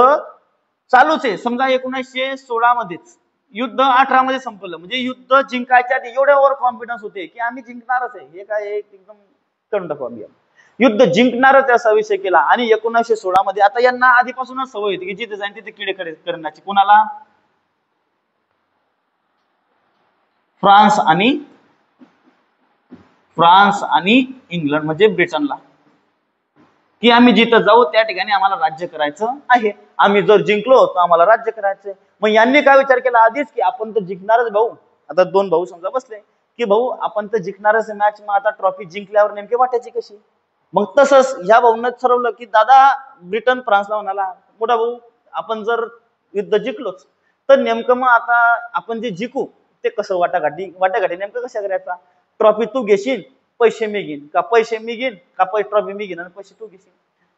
चालूच आहे समजा 1916 मध्येच, युद्ध 18 मध्ये संपलं, म्हणजे युद्ध जिंकायच्या आधी एवढे ओव्हर कॉन्फिडन्स होते की आम्ही जिंकणारच आहे, हे काय एकदम करून टाकू आम्ही, युद्ध जिंकणारच असा विषय केला. आणि 1916 मध्ये आता यांना आधीपासूनच सवय होती की जिथे जाईल तिथे किडे करण्याची. कोणाला? फ्रान्स आणि इंग्लंड, म्हणजे ब्रिटनला, की आम्ही जिथं जाऊ त्या ठिकाणी आम्हाला राज्य करायचं आहे, आम्ही जर जिंकलो तर आम्हाला राज्य करायचंय. मग यांनी काय विचार केला आधीच की आपण तर जिंकणारच भाऊ. आता 2 भाऊ समजा बसले की भाऊ आपण तर जिंकणारच मॅच, मग आता ट्रॉफी जिंकल्यावर नेमके वाटायची कशी. मग तसंच ह्या भाऊंना ठरवलं की दादा ब्रिटन फ्रान्सला म्हणाला, मोठा भाऊ आपण जर युद्ध जिंकलोच तर नेमकं मग आता आपण जे जिंकू ते कसं वाटाघाटी नेमकं कशा करायचा. ट्रॉफी तू घेशील, पैसे मी घेईन, का पैसे मी घेईन, का ट्रॉफी मी घेईन आणि पैसे तू घेशील,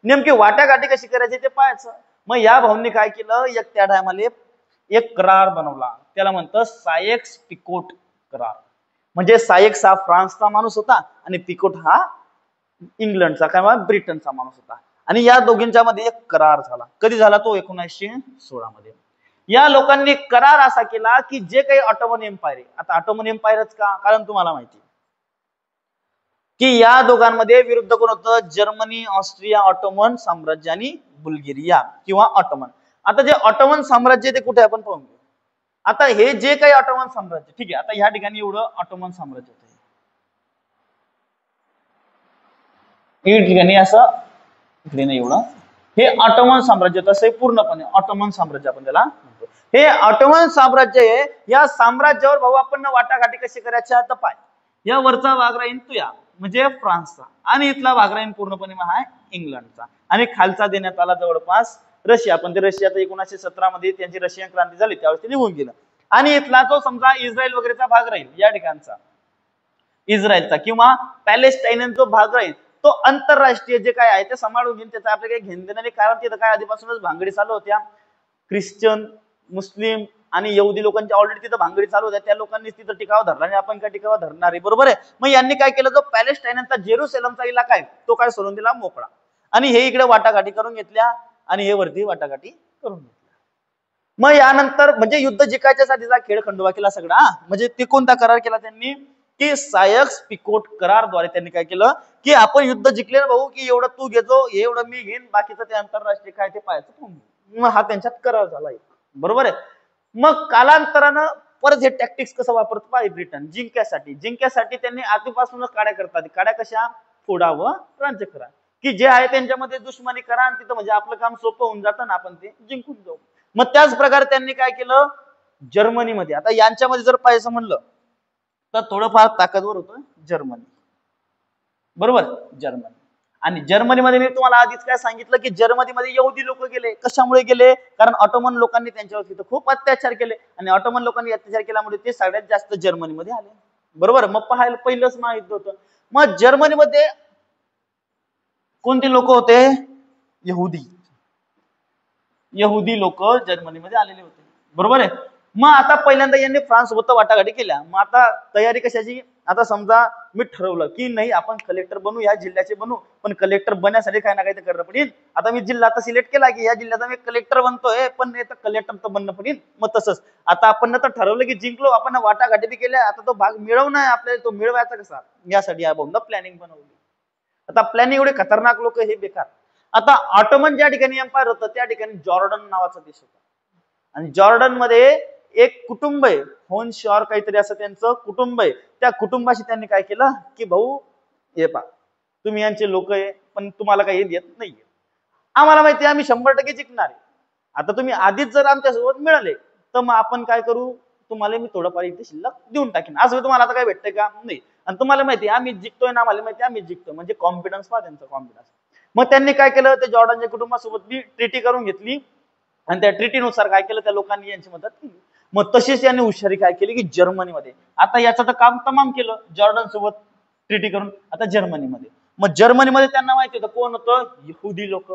नेमकी वाटाघाटी कशी करायची ते पाहायचं. मग या भाऊंनी काय केलं, त्या टायमाला एक करार बनवला, त्याला म्हणतं सायक्स पिकोट करार. म्हणजे सायक्स हा फ्रान्सचा माणूस होता आणि पिकोट हा इंग्लंडचा किंवा ब्रिटनचा माणूस होता. आणि या दोघींच्या मध्ये एक करार झाला. कधी झाला तो? 1916 मध्ये. या लोकांनी करार असा केला की जे काही ऑटोमन एम्पायर आहे, आता ऑटोमन एम्पायरच का, कारण तुम्हाला माहिती की या दोघांमध्ये विरुद्ध कोण होतं, जर्मनी, ऑस्ट्रिया, ऑटोमन साम्राज्य आणि बुल्गेरिया किंवा ऑटोमन. आता जे ऑटोमन साम्राज्य ते कुठे आपण पाहून घेऊ. आता हे जे काही ऑटोमन साम्राज्य, ठीक आहे, आता ह्या ठिकाणी एवढं ऑटोमन साम्राज्य होतं, या ठिकाणी असं इकडे नाही एवढं, हे ऑटोमन साम्राज्य तसं पूर्णपणे ऑटोमन साम्राज्य आपण त्याला म्हणतो. हे ऑटोमन साम्राज्य आहे. या साम्राज्यावर भाऊ आपण वाटाघाटी कशी करायच्या तर पाय, या वरचा वाघ राहीन तुया, म्हणजे फ्रान्सचा, आणि इथला भाग राहील पूर्णपणे आहे इंग्लंडचा, आणि खालचा देण्यात आला जवळपास रशिया. पण ते रशियाचा 1917 मध्ये त्यांची रशियन क्रांती झाली त्यावेळेस ते निघून गेलं. आणि इथला जो समजा इस्रायल वगैरेचा भाग राहील या ठिकाणचा इस्रायलचा किंवा पॅलेस्टाईन जो भाग राहील तो आंतरराष्ट्रीय जे काय आहे ते सांभाळून घेऊन त्याचं आपल्या काही घेणं देणं नाही. कारण तिथं काय आधीपासूनच भांगडी चालू होत्या, ख्रिश्चन, मुस्लिम आणि यहुदी लोकांच्या ऑलरेडी तिथं भांगडी चालू होत्या. त्या लोकांनी तिथं टिकाव धरला आणि आपण काय टिकाव धरणार आहे, बरोबर आहे. मग यांनी काय केलं, जो पॅलेस्टाईनचा जेरुसलेमचा इलाका आहे तो काय सोडून दिला मोकळा, आणि हे इकडे वाटाघाटी करून घेतल्या आणि हे वरती वाटाघाटी करून घेतल्या. मग यानंतर म्हणजे युद्ध जिंकायच्यासाठीचा खेळ खंडोबा केला सगळा. म्हणजे ते कोणता करार केला त्यांनी, की सायक्स पिकोट करारद्वारे त्यांनी काय केलं, की आपण युद्ध जिंकले ना भाऊ, की एवढं तू घेतो एवढं मी घेईन, बाकीचं ते आंतरराष्ट्रीय काय ते पाहायचं. मग हा त्यांच्यात करार झाला, बरोबर आहे. मग कालांतरानं परत हे टॅक्टिक्स कसं वापरतो पाहिजे ब्रिटन जिंक्यासाठी त्यांनी आधीपासूनच काड्या करतात. काड्या कशा, फोडा व राज्य करा, की जे आहे त्यांच्यामध्ये दुश्मनी करा आणि तिथं म्हणजे आपलं काम सोपं होऊन जातं ना आपण ते जिंकून जाऊ. मग त्याच प्रकारे त्यांनी काय केलं जर्मनीमध्ये. आता यांच्यामध्ये जर पाहायचं म्हणलं तर थोडंफार ताकदवर होतं जर्मनी, बरोबर. जर्मनी आणि जर्मनीमध्ये मी तुम्हाला आधीच काय सांगितलं, की जर्मनीमध्ये यहुदी लोक गेले. कशामुळे गेले, कारण ऑटोमन लोकांनी त्यांच्यावर तिथं खूप अत्याचार केले आणि ऑटोमन लोकांनी अत्याचार केल्यामुळे ते सगळ्यात जास्त जर्मनीमध्ये आले, बरोबर. मग पाहायला पहिलंच महायुद्ध होतं. मग जर्मनीमध्ये कोणते लोक होते, यहुदी लोक जर्मनीमध्ये आलेले होते, बरोबर आहे. मग आता पहिल्यांदा यांनी फ्रान्स सोबत वाटाघाटी केल्या. मग आता तयारी कशाची, आता समजा मी ठरवलं की नाही आपण कलेक्टर बनू, या जिल्ह्याचे बनू, पण कलेक्टर बनण्यासाठी काय ना काय तर करणं पडेल. आता मी जिल्हा आता सिलेक्ट केला की या जिल्ह्याचा मी कलेक्टर बनतोय, पण कलेक्टर तर बनणं पडेल. मग तसंच आता आपण तर ठरवलं की जिंकलो, आपण वाटाघाटी बी केल्या, आता तो भाग मिळवणं आहे आपल्याला, तो मिळवायचा कसा, यासाठी आपण प्लॅनिंग बनवली. आता प्लॅनिंग एवढे खतरनाक लोक हे बेकार. आता ऑटोमन ज्या ठिकाणी एम्पायर होतं त्या ठिकाणी जॉर्डन नावाचा देश होता, आणि जॉर्डन मध्ये एक कुटुंब आहे, होन शॉर काहीतरी असं त्यांचं कुटुंब आहे. त्या कुटुंबाशी त्यांनी काय केलं, की भाऊ हे पा तुम्ही यांचे लोक आहे, पण तुम्हाला काही येत नाहीये, आम्हाला माहिती आहे आम्ही 100% जिंकणार आहे. आता तुम्ही आधीच जर आमच्यासोबत मिळाले तर मग आपण काय करू, तुम्हाला मी थोडंफार इथे शिल्लक देऊन टाकेन. असं तुम्हाला आता काय भेटतंय का, नाही. आणि तुम्हाला माहिती आहे आम्ही जिंकतोय ना, आम्हाला माहिती आहे आम्ही जिंकतो, म्हणजे कॉन्फिडन्स पहा त्यांचा कॉन्फिडन्स. मग त्यांनी काय केलं, ते जॉर्डनच्या कुटुंबासोबत बी ट्रीटी करून घेतली आणि त्या ट्रीटीनुसार काय केलं, त्या लोकांनी यांची मदत केली. मग तशीच यांनी हुशारी काय केली, की जर्मनीमध्ये आता याचं तर काम तमाम केलं जॉर्डन सोबत ट्रीटी करून. आता जर्मनीमध्ये, मग जर्मनीमध्ये त्यांना माहिती होतं कोण होतं, यहुदी लोक.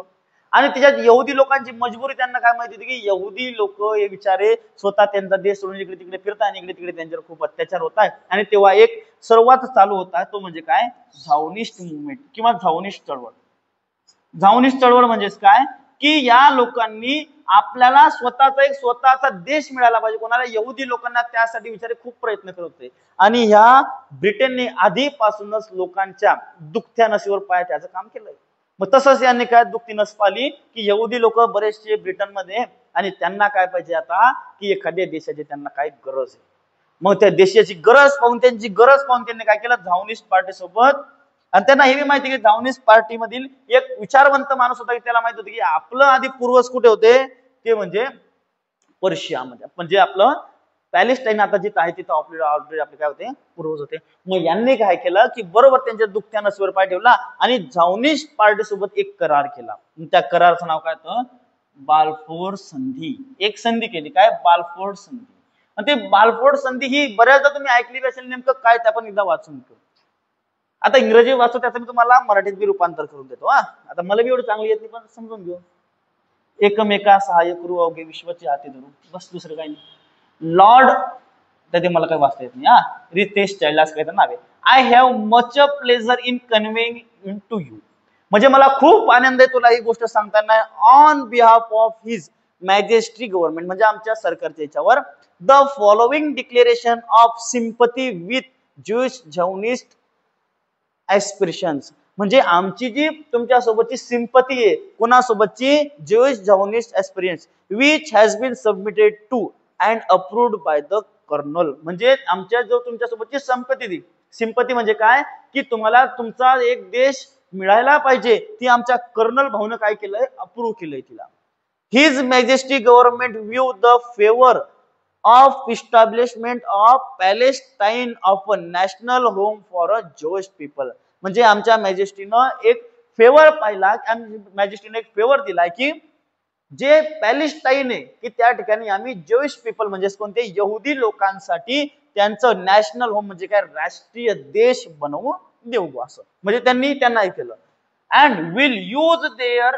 आणि त्याच्यात यहुदी लोकांची मजबुरी त्यांना काय माहिती होती, की यहुदी लोक हे बिचारे स्वतः त्यांचा देश सोडून इकडे तिकडे फिरतात आणि इकडे तिकडे त्यांच्यावर खूप अत्याचार होत आहे. आणि तेव्हा एक सर्वात चालू होता तो म्हणजे काय, झाओनिस्ट मुवमेंट किंवा झाओनिस्ट चळवळ. झाओनिस्ट चळवळ म्हणजेच काय, की या लोकांनी आपल्याला स्वतःचा देश मिळाला पाहिजे, कोणाला, यहुदी लोकांना. त्यासाठी विचारे खूप प्रयत्न करत होते. आणि ह्या ब्रिटनने आधीपासूनच लोकांच्या दुखत्या नशीवर पाय ठेवायचं काम केलंय. मग तसंच यांनी काय दुखती नस पाली, की यहुदी लोक बरेचसे ब्रिटनमध्ये, आणि त्यांना काय पाहिजे आता, की एखाद्या देशाची त्यांना काय गरज आहे. मग त्या देशाची गरज पाहून त्यांनी काय केलं, झाओनिस्ट पार्टी सोबत. आणि त्यांना हे माहिती की झाओनिस्ट पार्टी मधील एक विचारवंत माणूस होता, की त्याला माहित होतं की आपलं आधी पूर्वज कुठे होते, ते म्हणजे पर्शियामध्ये, म्हणजे आपलं पॅलेस्टाईन आता जिथं आहे तिथं ऑलरेडी आपले काय होते, पूर्वज होते. मग यांनी काय केलं, की बरोबर त्यांच्या दुखत्या नसवर पाय ठेवला आणि झाओनिस्ट पार्टी सोबत एक करार केला. त्या कराराचं नाव काय होतं, बाल्फोर संधी. एक संधी केली, काय, बाल्फोर संधी. आणि ते बाल्फोर संधी ही बऱ्याचदा तुम्ही ऐकली असेल, नेमकं काय ते आपण एकदा वाचून घेऊ. आता इंग्रजी वाचतो त्याचं मी तुम्हाला मराठीत बी रूपांतर करून देतो. आता मला बी एवढं चांगली येत नाही, पण समजून घेऊ. एकमेका सहाय्य करू अवघे विश्वाचे हाती धरू, बस दुसरं काही नाही. लॉर्ड, ते मला काही वाचता येत नाही, रितेश चाइल्ड काय तर नाव आहे. I have much a pleasure in conveying in to you, म्हणजे मला खूप आनंद आहे तुला ही गोष्ट सांगताना, on behalf of his Majesty government, म्हणजे आमच्या सरकारच्या याच्यावर, the following declaration of sympathy with Jewish Zionist aspirations, म्हणजे आमची जी तुमच्या सोबतची सिंपती आहे, कोणासोबतची, Jewish Zionist aspirations, which has been submitted to and approved by the colonel, म्हणजे आमच्या जो तुमच्या सोबतची सिंपती म्हणजे काय, की तुम्हाला तुमचा एक देश मिळायला पाहिजे, ती आमच्या कर्नल भाऊनं काय केलंय, अप्रूव्ह केलंय तिला. His Majesty government view the favour of establishment of Palestine of a national home for a Jewish people, म्हणजे आमच्या मॅजेस्टीनं एक फेवर पाहिला, मॅजेस्टीने एक फेवर दिलाय की जे पॅलेस्टाईन आहे की त्या ठिकाणी आम्ही ज्यूइश पीपल म्हणजे कोणते यहुदी लोकांसाठी त्यांचं नॅशनल होम म्हणजे काय राष्ट्रीय देश बनवू देऊ असं म्हणजे त्यांनी त्यांना हे केलं. And will use their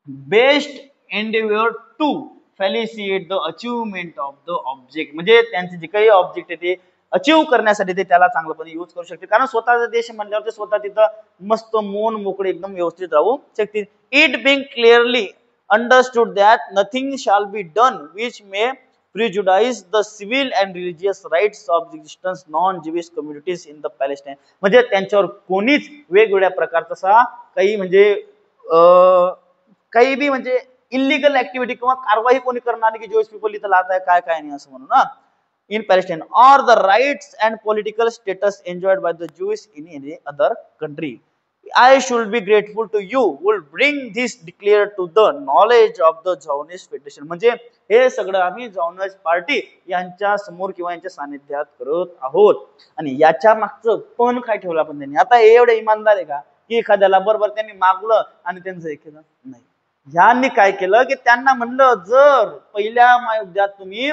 best endeavour to facilitate the achievement of the object म्हणजे त्यांचे जे काही ऑब्जेक्ट आहे ते अचीव करण्यासाठी ते त्याला चांगल्यापणे यूज करू शकते. कारण स्वतःचा देश म्हणल्यावर ते स्वतः तिथं मस्त मौन मोकळे एकदम व्यवस्थित राहू शकते. It being clearly understood that nothing shall be done which may prejudice the civil and religious rights of the existence non-Jewish communities in the Palestine. म्हणजे त्यांच्यावर कोणीच वेगवेगळ्या प्रकारचा काही म्हणजे काही बी म्हणजे इलिगल ऍक्टिव्हिटी किंवा कारवाई कोणी करणार नाही की ज्यूइश पीपल इथं लात आहे काय काय नाही असं म्हणून ना in Palestine or the rights and political status enjoyed by the Jews in any other country. I should be grateful to you will bring this declared to the knowledge of the Zionist Federation. म्हणजे हे सगळं आम्ही Zionist पार्टी यांच्या समोर किंवा यांच्या सानिध्यात करत आहोत. आणि याच्या मागचं पण काय ठेवलं आपण त्यांनी आता हे एवढे इमानदार आहे का की एखाद्याला बरोबर त्यांनी मागलं आणि त्यांचं हे केलं नाही. ह्यांनी काय केलं की त्यांना म्हणलं जर पहिल्या महायुद्धात तुम्ही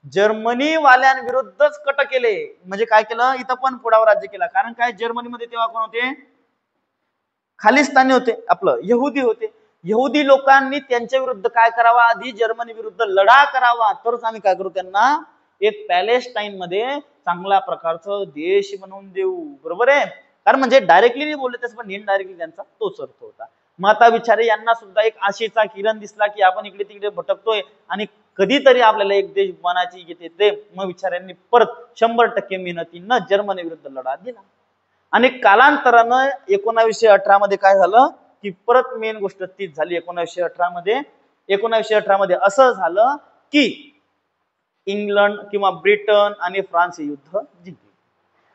जर्मनी वाल्यांविरुद्धच कट केले म्हणजे काय केलं इथं पण पुढावर राज्य केला. कारण काय जर्मनीमध्ये तेव्हा कोण होते खालिस्तानी होते आपलं यहुदी होते. यहुदी लोकांनी त्यांच्या विरुद्ध काय करावा आधी जर्मनी विरुद्ध लढा करावा तरच आम्ही काय करू त्यांना एक पॅलेस्टाईन मध्ये चांगल्या प्रकारचं देश बनवून देऊ. बरोबर आहे. कारण म्हणजे डायरेक्टली नाही बोलले तसं पण इनडायरेक्टली त्यांचा तोच अर्थ होता. मग आता विचारे यांना सुद्धा एक आशेचा किरण दिसला की आपण इकडे तिकडे भटकतोय आणि कधीतरी आपल्याला एक देश बनायची येते ते मग विचारांनी परत 100% मेहनतीनं जर्मनी विरुद्ध लढा दिला. आणि कालांतरानं 1918 मध्ये काय झालं की परत मेन गोष्ट तीच झाली. 1918 मध्ये असं झालं की इंग्लंड किंवा ब्रिटन आणि फ्रान्स हे युद्ध जिंकले.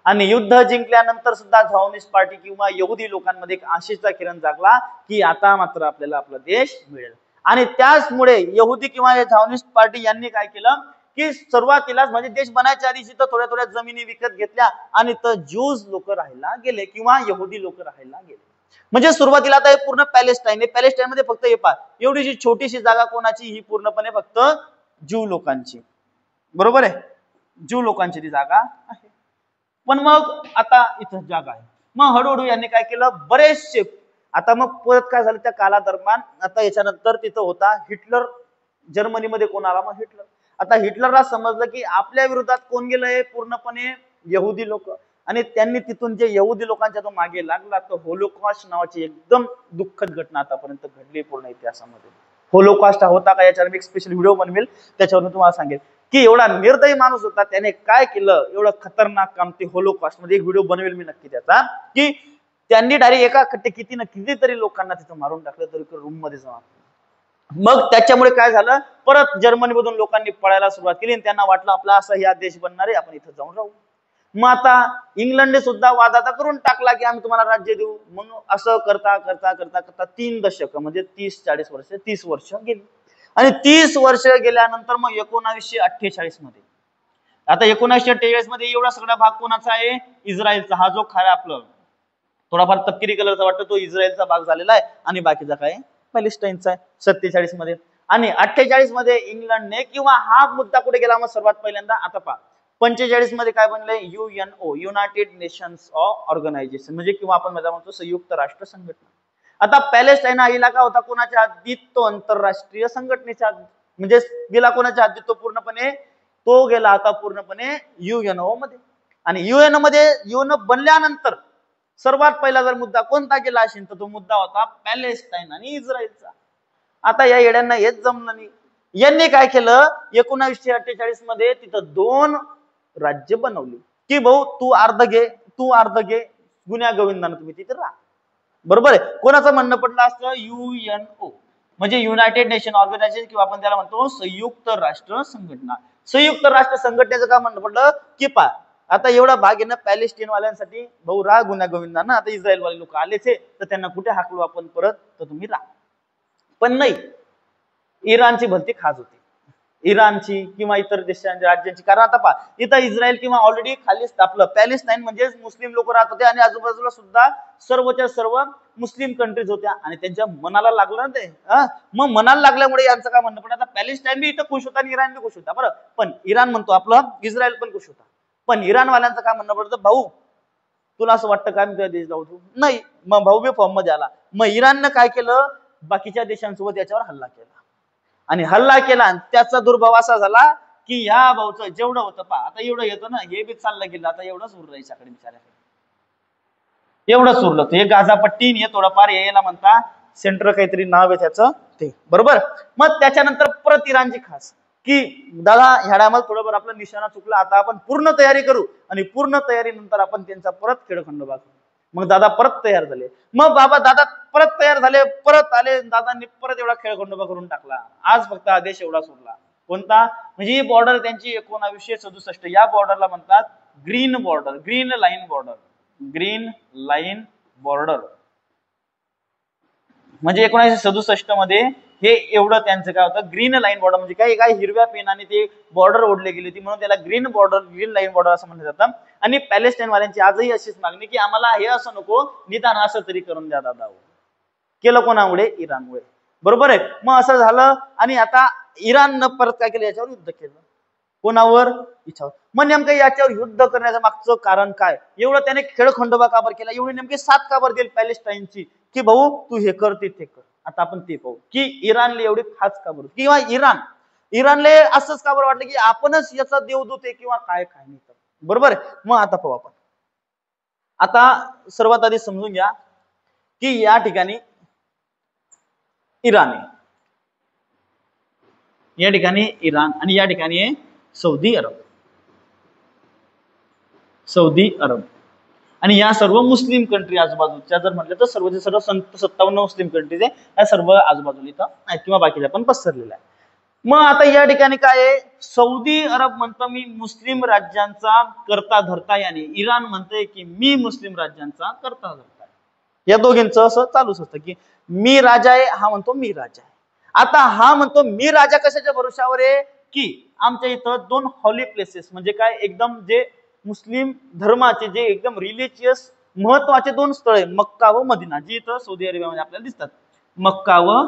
आणि युद्ध जिंकल्यानंतर सुद्धा झॉनिस्ट पार्टी किंवा यहुदी लोकांमध्ये एक आशेचा किरण जागला की आता मात्र आपल्याला आपला देश मिळेल. आणि त्याचमुळे यहुदी किंवा झॉनिस्ट पार्टी यांनी काय केलं की सुरुवातीलाच म्हणजे देश बनायच्या आधी तिथं थोड्या थोड्या जमिनी विकत घेतल्या आणि तर ज्यूज लोक राहायला गेले किंवा यहुदी लोक राहायला गेले. म्हणजे सुरुवातीला आता हे पूर्ण पॅलेस्टाईन आहे. पॅलेस्टाईन मध्ये फक्त हे पहा एवढीशी छोटीशी जागा कोणाची ही पूर्णपणे फक्त ज्यू लोकांची. बरोबर आहे. ज्यू लोकांची ती जागा आहे. पण मग आता इथं जागा आहे. मग हळूहळू यांनी काय केलं बरेचसे आता मग परत काय झालं त्या कालादरम्यान आता याच्यानंतर तिथं होता हिटलर. जर्मनीमध्ये कोण आला मग हिटलर. आता हिटलरला समजलं की आपल्या विरोधात कोण गेलंय पूर्णपणे यहुदी लोक. आणि त्यांनी तिथून जे यहुदी लोकांच्या तो मागे लागला तर होलोकॉस्ट नावाची एकदम दुःखद घटना आतापर्यंत घडली पूर्ण इतिहासामध्ये. होलोकॉस्ट हा होता का याच्यावर मी एक स्पेशल व्हिडिओ बनवेल त्याच्यावर तुम्हाला सांगेल की एवढा निर्दयी माणूस होता त्याने काय केलं एवढं खतरनाक काम ते होलोकॉस्ट मध्ये एक व्हिडिओ बनवेल मी नक्की त्याचा की त्यांनी डायरेक्ट एका खट्टे कितीतरी लोकांना तिथं मारून टाकलं तरी रूम मध्ये जाऊन. मग त्याच्यामुळे काय झालं परत जर्मनीमधून लोकांनी पळायला सुरुवात केली आणि त्यांना वाटलं आपला असा हा देश बनणार आहे आपण इथं जाऊन राहू. मग आता इंग्लंडने सुद्धा वाद आता करून टाकला की आम्ही तुम्हाला राज्य देऊ. मग असं करता करता करता करता 3 दशक म्हणजे 30 वर्ष गेली. आणि 30 वर्ष गेल्यानंतर मग 1948 मध्ये आता 1948 मध्ये एवढा सगळा भाग कोणाचा आहे इस्रायलचा. हा जो खरा आपलं थोडाफार तपकिरी कलरचा वाटतो तो इस्रायलचा भाग झालेला आहे आणि बाकीचा काय पॅलेस्टाईनचा आहे 47 मध्ये. आणि 48 मध्ये इंग्लंडने किंवा हा मुद्दा कुठे गेला मग सर्वात पहिल्यांदा आता पहा 45 मध्ये काय बनलंय UNO युनायटेड नेशन्स ऑर्गनायझेशन म्हणजे किंवा आपण म्हणतो संयुक्त राष्ट्र संघटना. आता पॅलेस्टाईन हा इलाका होता कोणाच्या हद्दीत तो आंतरराष्ट्रीय संघटनेच्या म्हणजे गेला कोणाच्या हद्दीत तो गेला आता पूर्णपणे UNO मध्ये. आणि UNO मध्ये UNO बनल्यानंतर सर्वात पहिला जर मुद्दा कोणता केला असेल तर तो मुद्दा होता पॅलेस्टाईन आणि इस्रायलचा. आता या येड्यांना हेच जमलं नाही. यांनी काय केलं 1948 मध्ये तिथं 2 राज्य बनवली की भाऊ तू अर्ध घे गुन्ह्या गोविंदानं तुम्ही तिथे राहा. बरोबर आहे. कोणाचं म्हणणं पडलं असतं UNO म्हणजे युनायटेड नेशन ऑर्गनायझेशन किंवा आपण त्याला म्हणतो संयुक्त राष्ट्र संघटना. संयुक्त राष्ट्र संघटनेचं काय म्हणणं पडलं की पा आता एवढा भाग आहे ना पॅलेस्टाईन वाल्यांसाठी भाऊ राहा गुन्ह्या गोविंदानं. आता इस्रायल वाले लोक आलेच आहे तर त्यांना कुठे हाकलू आपण परत तर तुम्ही राहा. पण नाही इराणची भलती खास होती. इराणची किंवा इतर देशांच्या राज्यांची. कारण आता पहा, इथं इस्रायल किंवा ऑलरेडी खाली आपलं पॅलेस्टाईन म्हणजे मुस्लिम लोक राहत होते आणि आजूबाजूला सुद्धा सर्वच्या सर्व मुस्लिम कंट्रीज होत्या आणि त्यांच्या मनाला लागलं ना ते. मग मनाला लागल्यामुळे यांचं काय म्हणणं, पण आता पॅलेस्टाईन बी इथं खुश होता आणि इराण बी खुश होता. बरं, पण इराण म्हणतो आपलं इस्रायल पण खुश होता. पण इराणवाल्यांचं काय म्हणणं पडतं, भाऊ तुला असं वाटतं का मी तुझ्या देश जाऊ तू नाही. मग भाऊ बी फॉर्म मध्ये आला. मग इराणनं काय केलं, बाकीच्या देशांसोबत याच्यावर हल्ला केला आणि हल्ला केला आणि त्याचा दुर्भाव असा झाला की ह्या भाऊचं जेवढं होतं पहा, आता एवढं येतं ना, हे बी चाललं गेलं, आता एवढंच उरलं याच्याकडे बिचाऱ्याकडे, एवढंच उरलं. हे गाझापट्टी हे थोडंफार यायला म्हणता सेंटर काहीतरी नाव आहे त्याचं ते, बरोबर. मग त्याच्यानंतर परत इराणची खास की दादा ह्या टायमाला थोडंफार आपला निशाणा चुकला, आता आपण पूर्ण तयारी करू आणि पूर्ण तयारीनंतर आपण त्यांचा परत खेळखंडोबा करू. मग दादा परत तयार झाले. मग बाबा दादा परत तयार झाले, परत आले, दादांनी परत एवढा खेळखंडोबा करून टाकला. आज फक्त आदेश एवढा सोडला, कोणता, म्हणजे ही बॉर्डर त्यांची 1967, या बॉर्डरला म्हणतात green border, green line border, green line border. म्हणजे 1967 मध्ये हे एवढं त्यांचं काय होतं, ग्रीन लाईन बॉर्डर. म्हणजे काय हिरव्या पेनाने ते बॉर्डर ओढले गेली होती म्हणून त्याला green border, green line border असं म्हणलं जातं. आणि पॅलेस्टाईन वाल्यांची आजही अशीच मागणी की आम्हाला हे असं नको, निदान असं तरी करून द्या दादा. केलं कोणामुळे, इराणमुळे, बरोबर आहे. मग असं झालं आणि आता इराणनं परत काय केलं, याच्यावर युद्ध केलं. कोणावर, इच्छावर. मग नेमकं याच्यावर युद्ध करण्याचं मागचं कारण काय, एवढं त्याने खेळखंडोबा काबर केला, एवढी नेमकी साथ काबर दिली पॅलेस्टाईनची की भाऊ तू हे कर ते कर. आता आपण ते पाहू की इराणला एवढी खास का बरं, किंवा इराणले असंच का बरं वाटलं की आपणच याचा देवदूत आहे किंवा काय काय नाही, बरोबर. मग आता पाहू आपण. आता सर्वात आधी समजून घ्या की या ठिकाणी इराण आहे, या ठिकाणी इराण आणि या ठिकाणी आहे सौदी अरब, सौदी अरब. आणि या सर्व मुस्लिम कंट्री आजूबाजूच्या जर म्हटलं तर सर्वचे सर्व 57 मुस्लिम कंट्रीज आहे, या सर्व आजूबाजूला इथं आहेत किंवा बाकीच्या पण पसरलेला आहे. मग आता या ठिकाणी काय आहे, सौदी अरब म्हणतं मी मुस्लिम राज्यांचा करता धरता, याने इराण म्हणतंय की मी मुस्लिम राज्यांचा करता धरता. या दोघींचं असं चालूच असतं की मी राजा आहे, हा म्हणतो मी राजा आहे. आता हा म्हणतो मी राजा कशाच्या भरोशावर आहे की आमच्या इथं 2 हॉली प्लेसेस, म्हणजे काय एकदम जे मुस्लिम धर्माचे जे एकदम रिलिजियस महत्वाचे 2 स्थळ आहे, मक्का व मदिना, जी इथं सौदी अरेबियामध्ये आपल्याला दिसतात. मक्का व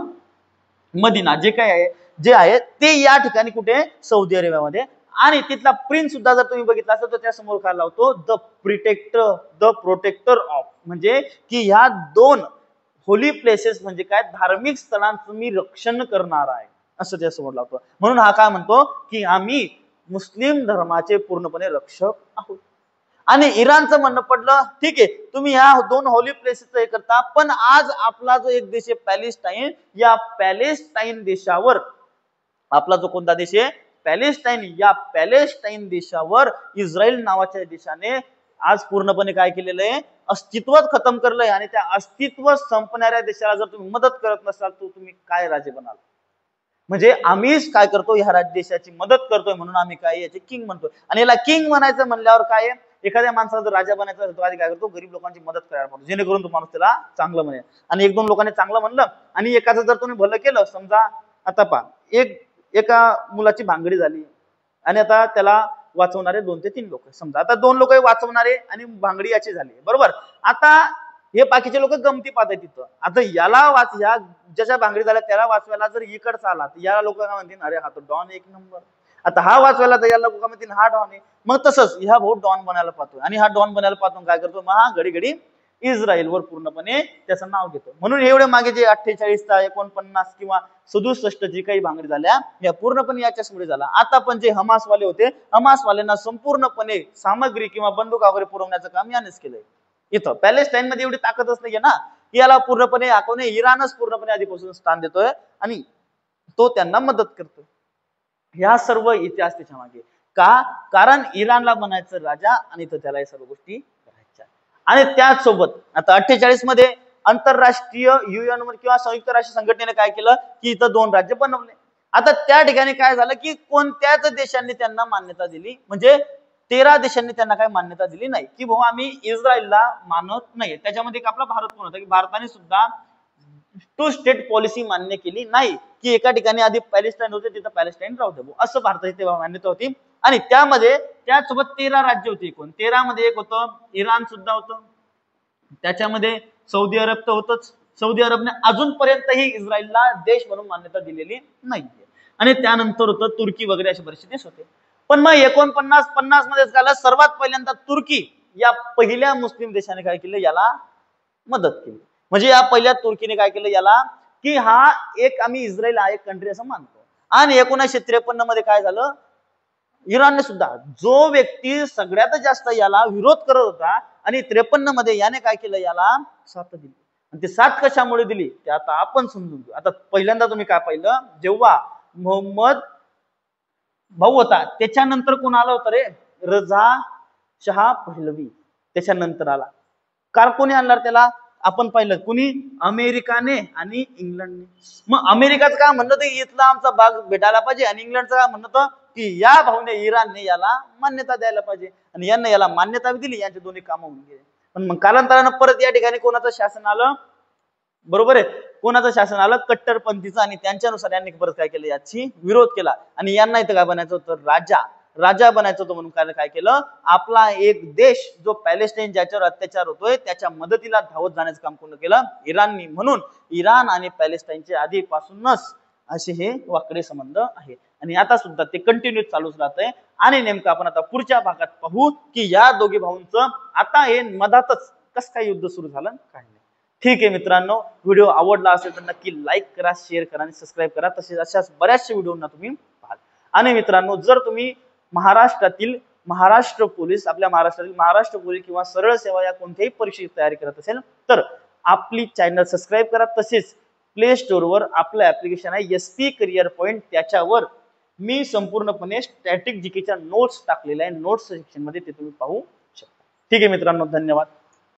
मदिना जे काय आहे, जे आहे ते या ठिकाणी कुठे, सौदी अरेबियामध्ये. आणि तिथला प्रिन्स सुद्धा जर तुम्ही बघितला असेल तर त्या समोर काय लावतो, द प्रोटेक्टर ऑफ, म्हणजे की ह्या 2 होली प्लेसेस म्हणजे काय, धार्मिक स्थळांचं मी रक्षण करणार आहे असं त्या समोर लावतो. म्हणून हा काय म्हणतो की आम्ही मुस्लिम धर्माचे पूर्णपणे रक्षक आहोत. आणि इराणचं म्हणणं पडलं ठीक आहे तुम्ही ह्या 2 होली प्लेसेस हे करता, पण आज आपला जो एक देश आहे पॅलेस्टाईन, या पॅलेस्टाईन देशावर, आपला जो कोणता देश आहे पॅलेस्टाईन, या पॅलेस्टाईन देशावर इस्रायल नावाच्या देशाने आज पूर्णपणे काय केलेलं आहे, अस्तित्वच खतम करलंय. आणि त्या अस्तित्व संपणाऱ्या देशाला जर तुम्ही मदत करत नसाल तर तुम्ही काय राजे बनाल. म्हणजे आम्हीच काय करतो, ह्या देशाची मदत करतोय म्हणून आम्ही काय याचे किंग म्हणतोय. आणि याला किंग म्हणायचं म्हणल्यावर काय, एखाद्या माणसाला जर राजा बनायचं असेल तर आधी काय करतो, गरीब लोकांची मदत करायला म्हणतो, जेणेकरून तो माणूस त्याला चांगलं म्हणेल. आणि 1-2 लोकांनी चांगलं म्हणलं आणि एकाचं जर तुम्ही भलं केलं, समजा आता पहा एका मुलाची भांगडी झाली आणि आता त्याला वाचवणारे 2 ते 3 लोक, समजा आता 2 लोक वाचवणारे आणि भांगडी याची झाली, बरोबर. आता हे बाकीचे लोक गमती पाहतात तिथं. आता याला ह्या ज्याच्या भांगडी झाल्या त्याला वाचवायला जर इकडचा आला तर या लोक काय म्हणतील, अरे हा तो डॉन 1 नंबर. आता हा वाचवायला तर या लोक काय म्हणतील, हा डॉन आहे. मग तसंच ह्या भाऊ डॉन बनायला पाहतोय आणि हा डॉन बनायला पाहतो काय करतो, मग हा घडी घडी इस्रायलवर पूर्णपणे त्याचं नाव घेतो. म्हणून एवढे मागे जे 48, 49 किंवा 67 जी काही भांगडी झाल्या या पूर्णपणे याच्यामुळे झाला. आता पण जे हमासवाले होते, हमासवाल्यांना संपूर्णपणे सामग्री किंवा बंदूक वगैरे पुरवण्याचं काम यानेच केलंय. इथं पॅलेस्टाईन मध्ये एवढी ताकदच नाहीये ना की याला पूर्णपणे आखवणे, इराणच पूर्णपणे आधीपासून स्थान देतोय आणि तो त्यांना मदत करतोय. ह्या सर्व इतिहास त्याच्या मागे का, कारण इराणला बनायचं राजा आणि तर त्याला या सर्व गोष्टी करायच्या. आणि त्याचसोबत आता 48 मध्ये आंतरराष्ट्रीय UN किंवा संयुक्त राष्ट्र संघटनेने काय केलं की इथं 2 राज्य बनवले. आता त्या ठिकाणी काय झालं की कोणत्याच देशांनी त्यांना मान्यता दिली, म्हणजे 13 देशांनी त्यांना काय मान्यता दिली नाही की भाऊ आम्ही इस्रायलला मानत नाही. त्याच्यामध्ये एक आपला भारत पण होता की भारताने सुद्धा टू स्टेट पॉलिसी मान्य केली नाही, की एका ठिकाणी आधी पॅलेस्टाईन होते तिथं पॅलेस्टाईन राहू दे असं भारताची तेव्हा मान्यता होती. आणि त्यामध्ये त्यासोबत 13 राज्य होती एकूण. 13 मध्ये एक होतं इराण सुद्धा होतं, त्याच्यामध्ये सौदी अरब तर होतच. सौदी अरबने अजूनपर्यंतही इस्रायलला देश म्हणून मान्यता दिलेली नाहीये. आणि त्यानंतर होतं तुर्की वगैरे असे बरेचसे देश होते. पण मग 49-50 मध्ये झालं सर्वात पहिल्यांदा तुर्की या पहिल्या मुस्लिम देशाने काय केलं, याला मदत केली. म्हणजे या पहिल्या तुर्कीने काय केलं याला, की हा एक आम्ही इस्रायल हा एक कंट्री असं मानतो. आणि 1953 मध्ये काय झालं, इराणने सुद्धा, जो व्यक्ती सगळ्यात जास्त याला विरोध करत होता, आणि 53 मध्ये याने काय केलं, याला साथ दिली. आणि ती साथ कशामुळे दिली ते आता आपण समजून घेऊ. आता पहिल्यांदा तुम्ही काय पाहिलं, जेव्हा मोहम्मद भाऊ होता त्याच्यानंतर कोण आलं होतं रे, रजा शहा पहलवी त्याच्यानंतर आला. कार कोणी आणणार त्याला, आपण पाहिलं कुणी, अमेरिकाने आणि इंग्लंडने. मग अमेरिकाचं काय म्हणणं होतं, इथला आमचा भाग भेटायला पाहिजे, आणि इंग्लंडचं काय म्हणणं होतं की या भाऊने इराणने याला मान्यता द्यायला पाहिजे, आणि यांना याला मान्यता दिली, यांचे दोन्ही कामं होऊन गेले. पण मग कालांतरानं परत या ठिकाणी कोणाचं शासन आलं, बरोबर आहे, कोणाचं शासन आलं, कट्टरपंथीचं, आणि त्यांच्यानुसार यांनी परत काय केलं, याची विरोध केला. आणि यांना इथं काय बनायचं होतं, राजा बनायचं होतं. म्हणून काय केलं, आपला एक देश जो पॅलेस्टाईन ज्याच्यावर अत्याचार होतोय त्याच्या मदतीला धावत जाण्याचं काम कोण केलं, इराणनी. म्हणून इराण आणि पॅलेस्टाईनचे आधीपासूनच असे हे वाकडे संबंध आहेत, आणि आता सुद्धा ते कंटिन्यू चालूच राहतंय. आणि नेमकं आपण आता पुढच्या भागात पाहू की या दोघी भाऊंचं आता हे मधातच कसं काय युद्ध सुरू झालं, काय नाही. ठीक आहे मित्रांनो, व्हिडिओ आवडला असेल तर नक्की लाईक करा, शेअर करा आणि सबस्क्राईब करा. तसेच अशाच बऱ्याचशा व्हिडिओना तुम्ही पाहाल. आणि मित्रांनो, जर तुम्ही महाराष्ट्रातील महाराष्ट्र पोलीस, आपल्या महाराष्ट्रातील महाराष्ट्र पोलीस किंवा सरळ सेवा या कोणत्याही परीक्षेची तयारी करत असेल तर आपली चॅनल सबस्क्राईब करा. तसेच प्ले स्टोअरवर आपलं ऍप्लिकेशन आहे SP करिअर पॉइंट, त्याच्यावर मी संपूर्णपणे स्टॅटिक जीकेच्या नोट्स टाकलेल्या आहे, नोट्स सेक्शन मध्ये ते तुम्ही पाहू शकता. ठीक आहे मित्रांनो, धन्यवाद.